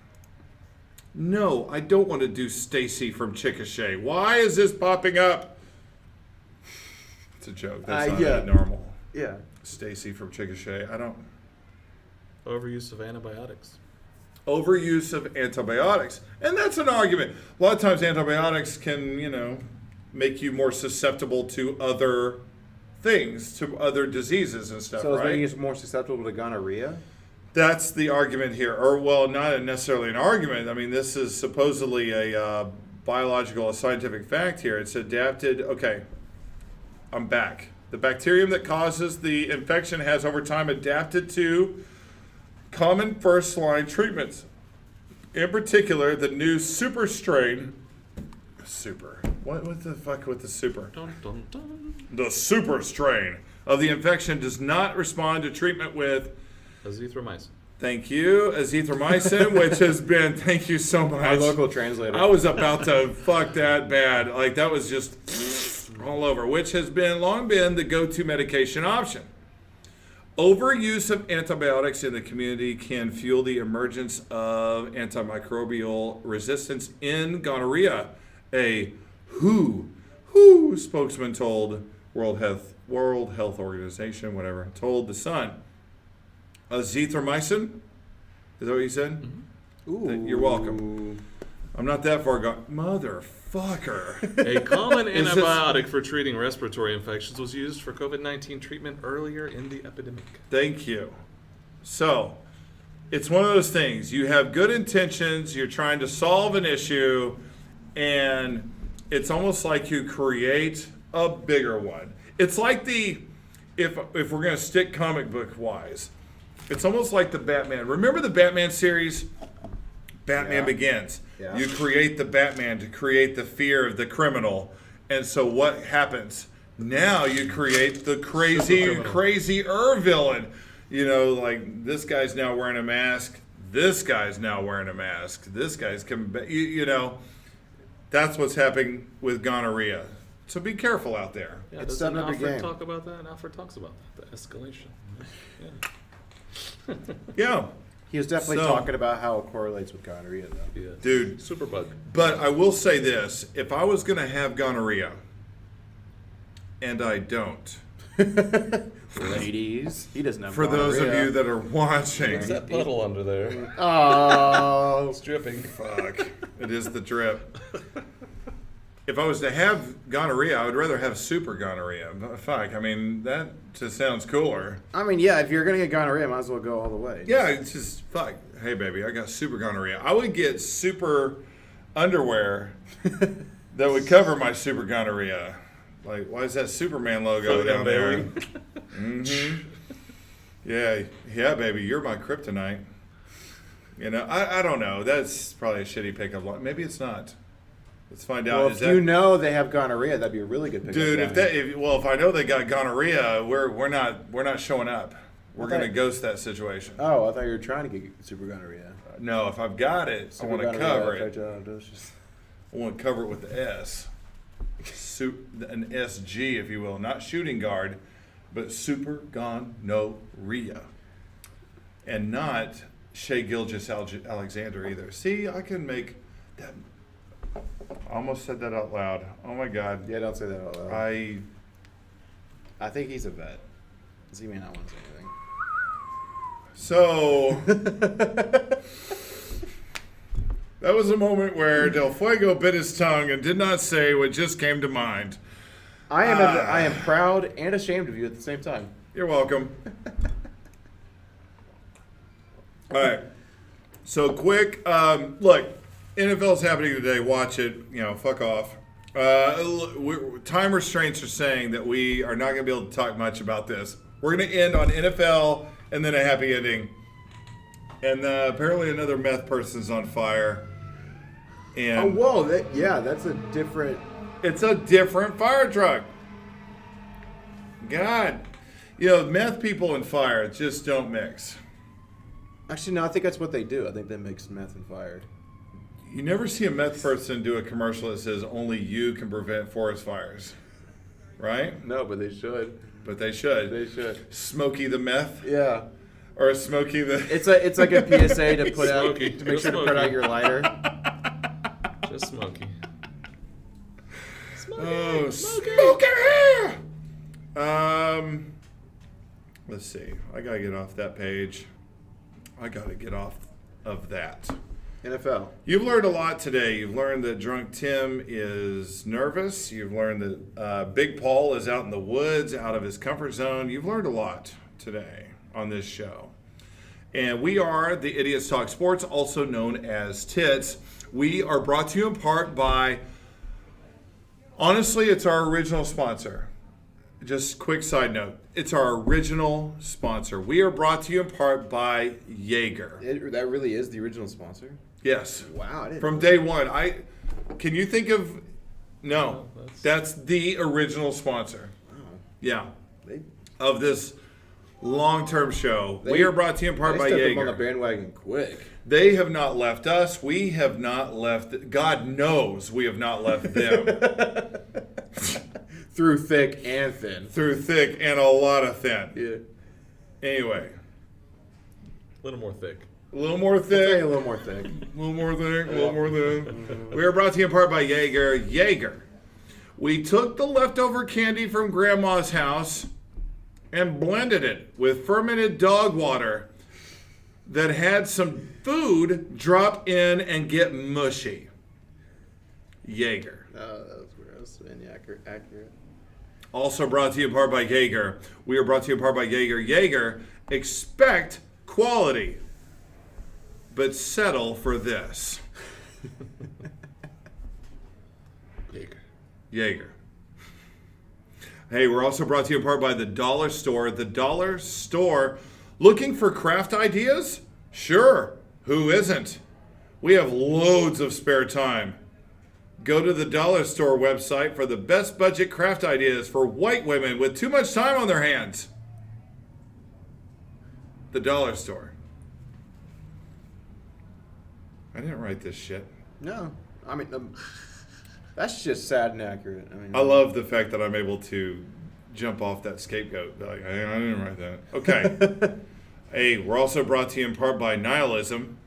No, I don't want to do Stacy from Chickasha. Why is this popping up? It's a joke. That's not yeah. normal. Yeah. Stacy from Chickasha. I don't. Overuse of antibiotics. Overuse of antibiotics. And that's an argument. A lot of times antibiotics can, make you more susceptible to other things, to other diseases and stuff, So it's right? making us more susceptible to gonorrhea? That's the argument here. Or, well, not necessarily an argument. I mean, this is supposedly a biological, a scientific fact here. It's adapted. Okay, I'm back. The bacterium that causes the infection has over time adapted to common first-line treatments. In particular, the new super strain. Super. What the fuck with the super? Dun, dun, dun. The super strain of the infection does not respond to treatment with, Azithromycin. thank you, azithromycin, which has been, thank you so much. Our local translator. I was about to fuck that bad. Like, that was just all over, which has long been the go-to medication option. Overuse of antibiotics in the community can fuel the emergence of antimicrobial resistance in gonorrhea, a WHO spokesman told World Health Organization, whatever, told The Sun. Azithromycin? Is that what you said? Ooh. You're welcome. I'm not that far gone. Motherfucker. A common Is this- antibiotic for treating respiratory infections was used for COVID-19 treatment earlier in the epidemic. Thank you. So, it's one of those things. You have good intentions, you're trying to solve an issue, and it's almost like you create a bigger one. It's like if we're going to stick comic book wise, it's almost like the Batman. Remember the Batman series? Batman Begins. Yeah. You create the Batman to create the fear of the criminal. And so what happens? Now you create the crazier villain. Like this guy's now wearing a mask. This guy's now wearing a mask. This guy's coming back. That's what's happening with gonorrhea. So be careful out there. Yeah, It's doesn't stepping up your Alfred game. talk about that? Alfred talks about that, the escalation. Yeah. Yeah. He was definitely So- talking about how it correlates with gonorrhea, though. Yeah. Dude. Superbug. But I will say this. If I was going to have gonorrhea, and I don't, Ladies, he doesn't have for those of gonorrhea. you that are watching, What's that puddle under there? Oh, It's dripping. fuck, it is the drip. If I was to have gonorrhea, I would rather have super gonorrhea. Fuck, I mean, that just sounds cooler. I mean, yeah, if you're gonna get gonorrhea, might as well go all the way. Yeah, it's just, fuck, hey baby, I got super gonorrhea. I would get super underwear that would cover my super gonorrhea. Like, why is that Superman logo down there? Mm-hmm. Yeah, baby, you're my kryptonite. I don't know. That's probably a shitty pickup line. Maybe it's not. Let's find out. Well, if you know they have gonorrhea, that'd be a really good pickup dude, line. if I know they got gonorrhea, we're not showing up. We're Okay. gonna ghost that situation. Oh, I thought you were trying to get super gonorrhea. No, if I've got it, I want to Gonorrhea, cover it. infectious. I want to cover it with the S. An SG, if you will. Not shooting guard, but super gonorrhea. And not Shea Gilgis Alexander either. See, I can make that. I almost said that out loud. Oh my God. Yeah, don't say that out loud. I think he's a vet. So he may not want to say anything. So that was a moment where Del Fuego bit his tongue and did not say what just came to mind. I am proud and ashamed of you at the same time. You're welcome. All right. So quick, look, NFL's happening today. Watch it. Fuck off. Time restraints are saying that we are not going to be able to talk much about this. We're going to end on NFL and then a happy ending. And apparently another meth person's on fire. And whoa! That's a different. it's a different fire truck. God. Meth people and fire just don't mix. Actually, no. I think that's what they do. I think they mix meth and fire. You never see a meth person do a commercial that says only you can prevent forest fires. Right? No, but they should. But they should. They should. Smokey the meth? Yeah. Or Smokey the... It's like a PSA to put out Smokey. to make sure to Smokey. put out your lighter. Just smoky. Oh, Smokey! Let's see. I got to get off that page. I got to get off of that. NFL. You've learned a lot today. You've learned that Drunk Tim is nervous. You've learned that Big Paul is out in the woods, out of his comfort zone. You've learned a lot today on this show. And we are the Idiots Talk Sports, also known as TITS. We are brought to you in part by, honestly, it's our original sponsor. Just quick side note. It's our original sponsor. We are brought to you in part by Jaeger. That really is the original sponsor? Yes. Wow. I didn't From know day one. Can you think of... No. No, That's the original sponsor. Wow. Yeah. They Of this long-term show. We are brought to you in part by stepped up Jaeger. on the bandwagon quick. They have not left us. We have not left... God knows we have not left them. Through thick and thin. Through thick and a lot of thin. Yeah. Anyway. A little more thick. A little more A thick. little more thick. A little more thick. A little more thick. We are brought to you in part by Jaeger. Jaeger. We took the leftover candy from Grandma's house and blended it with fermented dog water that had some food drop in and get mushy. Jaeger. Oh, that was gross. Inaccurate. Also brought to you in part by Jaeger. We are brought to you in part by Jaeger. Jaeger, expect quality, but settle for this. Jaeger. Hey, we're also brought to you in part by the Dollar Store. The Dollar Store. Looking for craft ideas? Sure. Who isn't? We have loads of spare time. Go to the Dollar Store website for the best budget craft ideas for white women with too much time on their hands. The Dollar Store. I didn't write this shit. No. I mean, that's just sad and accurate. I love the fact that I'm able to jump off that scapegoat. Like, I didn't write that. Okay. Hey, we're also brought to you in part by Nihilism.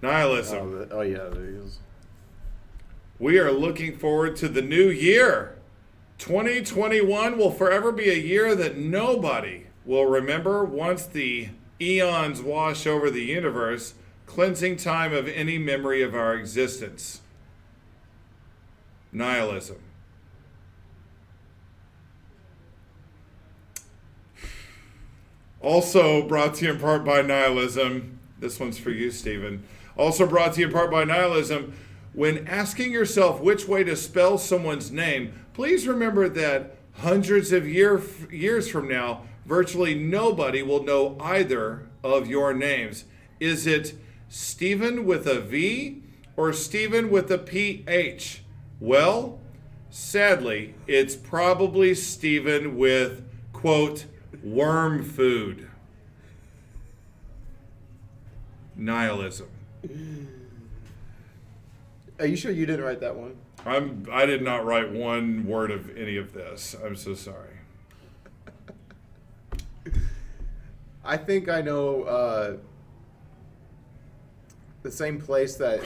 Nihilism. Oh, yeah, there he is. We are looking forward to the new year. 2021 will forever be a year that nobody will remember once the eons wash over the universe, cleansing time of any memory of our existence. Nihilism. Also brought to you in part by Nihilism. This one's for you, Stephen. Also brought to you in part by Nihilism. When asking yourself which way to spell someone's name, please remember that hundreds of years from now, virtually nobody will know either of your names. Is it Stephen with a V or Stephen with a PH? Well, sadly, it's probably Stephen with, quote, worm food. Nihilism. Are you sure you didn't write that one? I did not write one word of any of this. I'm so sorry. I think I know the same place that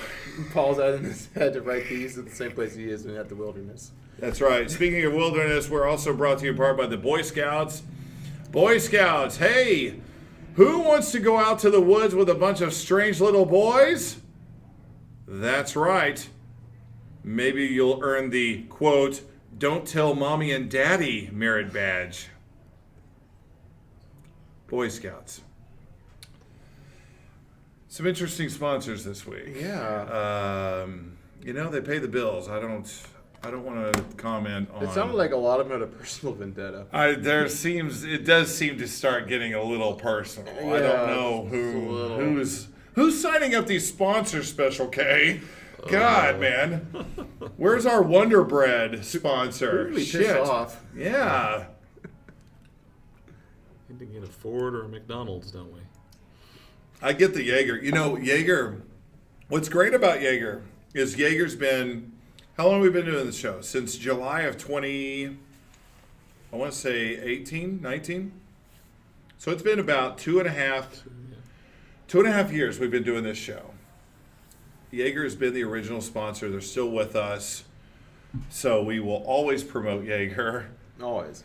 Paul's at in his head to write these is the same place he is when at the wilderness. That's right. Speaking of wilderness, we're also brought to you in part by the Boy Scouts. Boy Scouts, hey, who wants to go out to the woods with a bunch of strange little boys? That's right. Maybe you'll earn the, quote, don't tell mommy and daddy merit badge. Boy Scouts. Some interesting sponsors this week. Yeah. They pay the bills. I don't want to comment on. It sounded like a lot of them had a personal vendetta. It does seem to start getting a little personal. Yeah, I don't know who's signing up these sponsors, Special K. God, man. Where's our Wonder Bread sponsor? Really Shit. pissed off. Yeah. Need to get a Ford or a McDonald's, don't we? I get the Jaeger. Jaeger, what's great about Jaeger is Jaeger's been, how long have we been doing this show? Since July of 20, I want to say 18, 19? So it's been about two and a half years we've been doing this show. Jaeger has been the original sponsor. They're still with us. So we will always promote Jaeger. Always.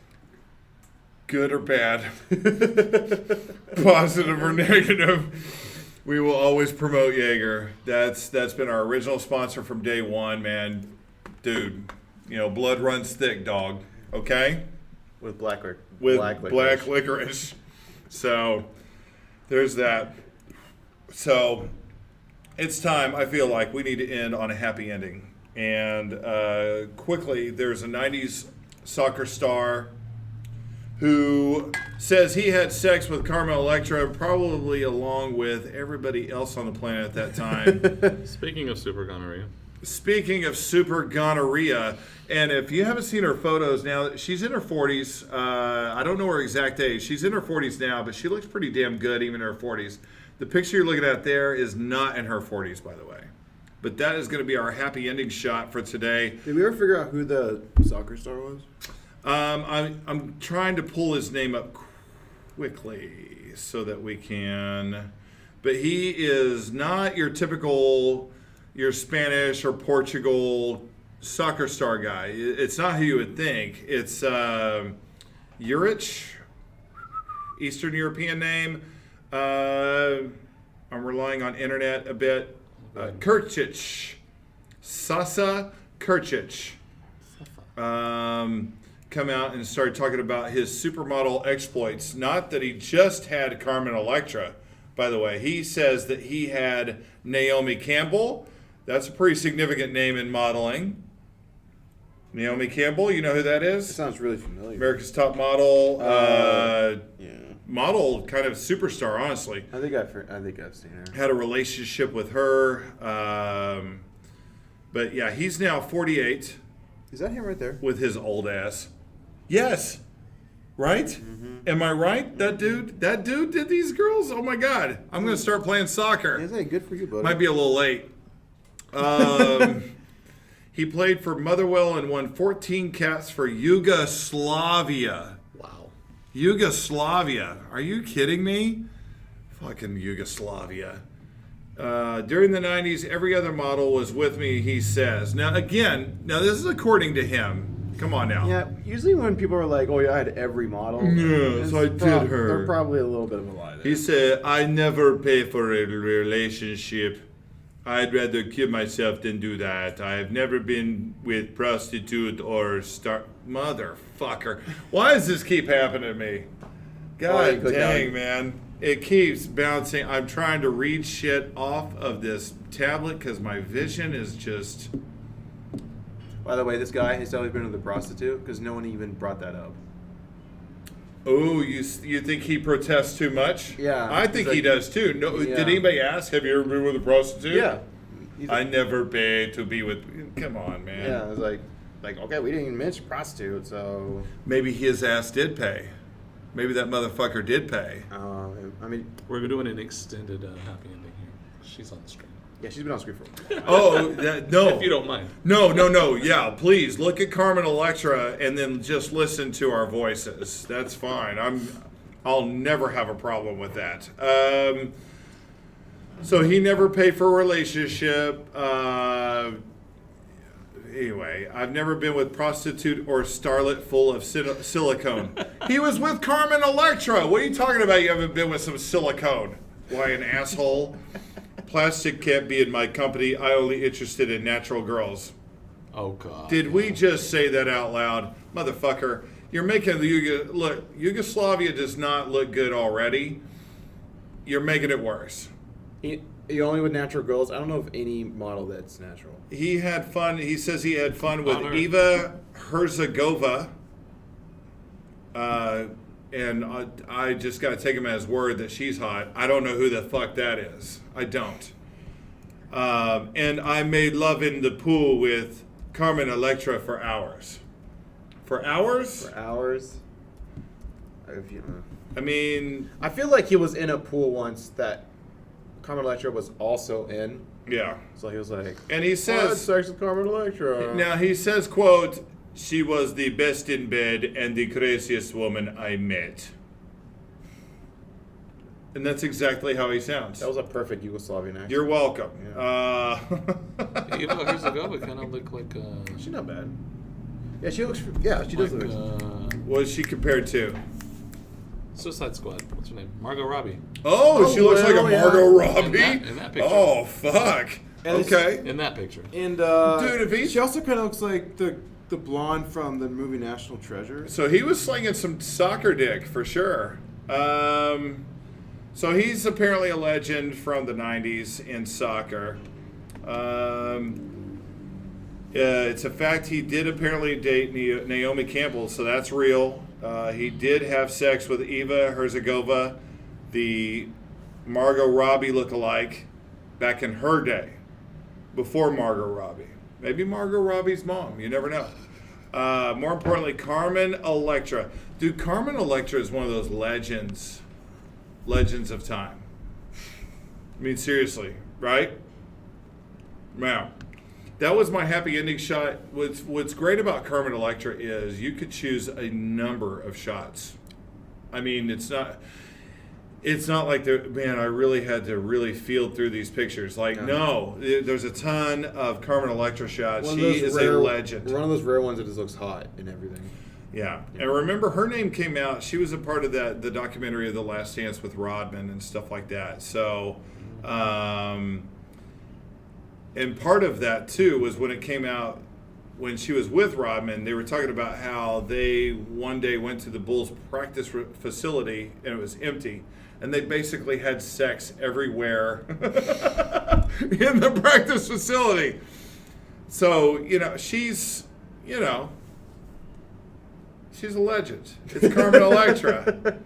good or bad, positive or negative, we will always promote Jaeger. That's been our original sponsor from day one, man. Dude, blood runs thick, dog. Okay? With black licorice. So, there's that. So, it's time. I feel like we need to end on a happy ending. And quickly, there's a 90s soccer star who says he had sex with Carmen Electra, probably along with everybody else on the planet at that time. Speaking of super gonorrhea. Speaking of super gonorrhea, and if you haven't seen her photos now, she's in her 40s. I don't know her exact age. She's in her 40s now, but she looks pretty damn good even in her 40s. The picture you're looking at there is not in her 40s, by the way. But that is going to be our happy ending shot for today. Did we ever figure out who the soccer star was? I'm trying to pull his name up quickly so that we can. But he is not your typical, your Spanish or Portugal soccer star guy. It's not who you would think. It's Juric, Eastern European name. I'm relying on internet a bit. Krčić. Sasa Krčić. Come out and started talking about his supermodel exploits. Not that he just had Carmen Electra, by the way. He says that he had Naomi Campbell. That's a pretty significant name in modeling. Naomi Campbell, you know who that is? It sounds really familiar. America's Top Model. Yeah. Model, kind of superstar, honestly. I think I've seen her. Had a relationship with her. But yeah, he's now 48 Is that him right there? with his old ass. Yes. Right? Mm-hmm. Am I right? That dude did these girls? Oh my God. I'm going to start playing soccer. Is that good for you, buddy? Might be a little late. He played for Motherwell and won 14 caps for Yugoslavia. Wow. Yugoslavia. Are you kidding me? Fucking Yugoslavia. During the 90s, every other model was with me, he says. Now, this is according to him. Come on now. Yeah, usually when people are like, oh yeah, I had every model. Yes, I did her. They're probably a little bit of a lie there. He said, I never pay for a relationship. I'd rather kill myself than do that. I've never been with prostitute or motherfucker. Why does this keep happening to me? God dang, man. It keeps bouncing. I'm trying to read shit off of this tablet because my vision is just... By the way, this guy has always been with a prostitute because no one even brought that up. Oh, you think he protests too much? Yeah. I think he does too. No, Yeah. Did anybody ask, have you ever been with a prostitute? Yeah. I never paid to be with... Come on, man. Yeah, it was like, okay, we didn't even mention prostitute, so... Maybe his ass did pay. Maybe that motherfucker did pay. I mean... We're doing an extended happy ending here. She's on the screen. Yeah, she's been on screen for a while. Oh, no. If you don't mind. No. Yeah, please look at Carmen Electra and then just listen to our voices. That's fine. I'll never have a problem with that. So he never paid for a relationship. Anyway, I've never been with prostitute or starlet full of silicone. He was with Carmen Electra. What are you talking about? You haven't been with some silicone. Why, an asshole? Plastic can't be in my company. I only interested in natural girls. Oh, God. Did we just say that out loud? Motherfucker, you're making look, Yugoslavia does not look good already. You're making it worse. He only with natural girls. I don't know of any model that's natural. He had fun. He says he had fun with Honor. Eva Herzegova. And I just got to take him at his word that she's hot. I don't know who the fuck that is. I don't. And I made love in the pool with Carmen Electra for hours. For hours? For hours. I mean... I feel like he was in a pool once that Carmen Electra was also in. Yeah. So he was like... And he says... I had sex with Carmen Electra. Now he says, quote... She was the best in bed and the craziest woman I met. And that's exactly how he sounds. That was a perfect Yugoslavian accent. You're welcome. Yeah. Eva Herzegova kind of look like... She's not bad. Yeah, she looks... Yeah, she does like, look... What is she compared to? Suicide Squad. What's her name? Margot Robbie. Oh, she looks like a yeah. Margot Robbie. In that picture. Oh, fuck. And it's- Okay. In that picture. And Dude, if he- she also kind of looks like the blonde from the movie National Treasure. So he was slinging some soccer dick for sure. So he's apparently a legend from the 90s in soccer. It's a fact he did apparently date Naomi Campbell, so that's real. He did have sex with Eva Herzegova, the Margot Robbie lookalike, back in her day, before Margot Robbie. Maybe Margot Robbie's mom. You never know. More importantly, Carmen Electra. Dude, Carmen Electra is one of those legends of time. I mean, seriously, right? Wow. That was my happy ending shot. What's great about Carmen Electra is you could choose a number of shots. I mean, it's not like I really had to really field through these pictures. No, there's a ton of Carmen Electra shots. She is a legend. One of those rare ones that just looks hot and everything. Yeah. And remember, her name came out. She was a part of the documentary of The Last Dance with Rodman and stuff like that. So, and part of that, too, was when it came out, when she was with Rodman, they were talking about how they one day went to the Bulls practice facility and it was empty. And they basically had sex everywhere in the practice facility. So, she's a legend. It's Carmen Electra.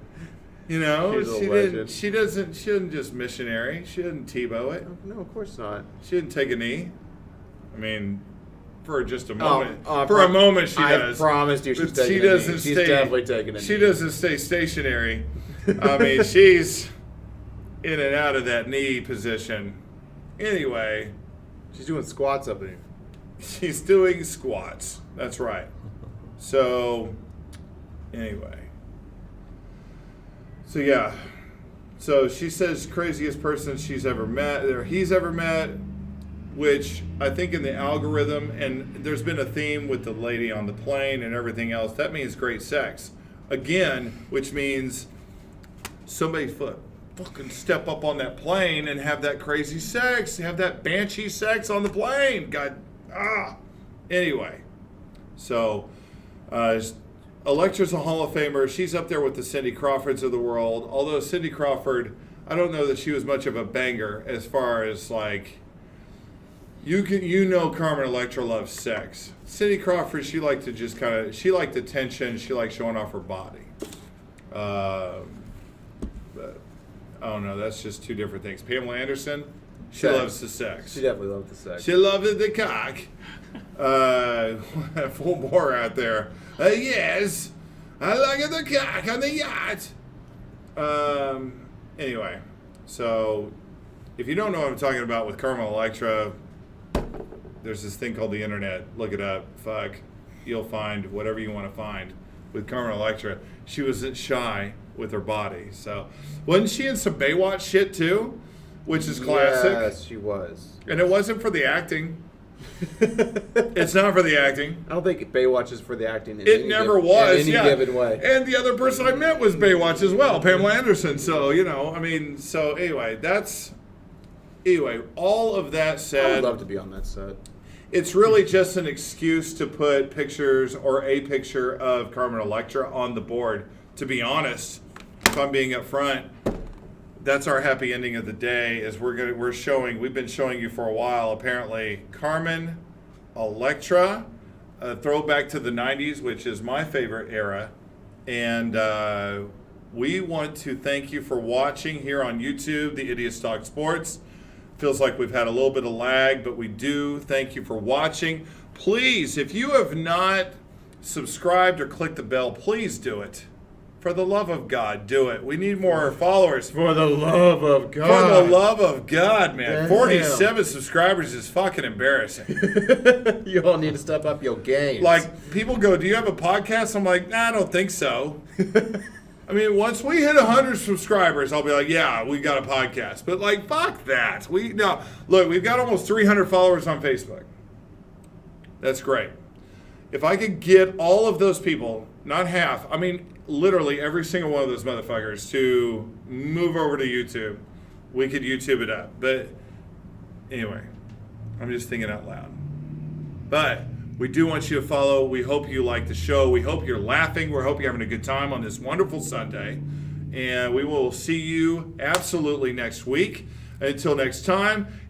She's a legend. She didn't just missionary. She didn't Tebow it. No, of course not. She didn't take a knee. I mean, for just a moment. a moment she I does. promised you she's But taking she a doesn't knee. She's stay, definitely taking a knee. She doesn't stay stationary. I mean, she's in and out of that knee position. Anyway. She's doing squats up in here. She's doing squats. That's right. So, anyway. So, yeah. So, she says craziest person she's ever met, or he's ever met, which I think in the algorithm, and there's been a theme with the lady on the plane and everything else, that means great sex. Again, which means somebody fucking step up on that plane and have that crazy sex, have that banshee sex on the plane. Anyway, so Electra's a Hall of Famer. She's up there with the Cindy Crawfords of the world. Although Cindy Crawford, I don't know that she was much of a banger as far as like, Carmen Electra loves sex. Cindy Crawford, she liked attention. She liked showing off her body. But I don't know. That's just two different things. Pamela Anderson, she loves the sex. She definitely loves the sex. She loves the cock. Full bore out there. Yes, I like the cock on the yacht. Anyway, so if you don't know what I'm talking about with Carmen Electra, there's this thing called the internet. Look it up. You'll find whatever you want to find with Carmen Electra. She wasn't shy with her body. So, wasn't she in some Baywatch shit too? Which is classic. Yes, she was. And it wasn't for the acting. It's not for the acting. I don't think Baywatch is for the acting. It never was. In any given way. And the other person I met was Baywatch as well, Pamela Anderson. So, anyway, all of that said. I would love to be on that set. It's really just an excuse to put pictures or a picture of Carmen Electra on the board. To be honest, if I'm being upfront, that's our happy ending of the day. Is we've been showing you for a while. Apparently, Carmen Electra, a throwback to the '90s, which is my favorite era, and we want to thank you for watching here on YouTube, the Idiots Talk Sports. Feels like we've had a little bit of lag, but we do thank you for watching. Please, if you have not subscribed or clicked the bell, please do it. For the love of God, do it. We need more followers. For the love of God. For the love of God, man. Damn. 47 subscribers is fucking embarrassing. You all need to step up your game. Like, people go, do you have a podcast? I'm like, nah, I don't think so. I mean, once we hit 100 subscribers, I'll be like, yeah, we got a podcast. But, like, fuck that. Look, we've got almost 300 followers on Facebook. That's great. If I could get all of those people, not half, I mean, literally every single one of those motherfuckers to move over to YouTube, we could YouTube it up. But anyway, I'm just thinking out loud. But we do want you to follow. We hope you like the show. We hope you're laughing. We hope you're having a good time on this wonderful Sunday. And we will see you absolutely next week. Until next time.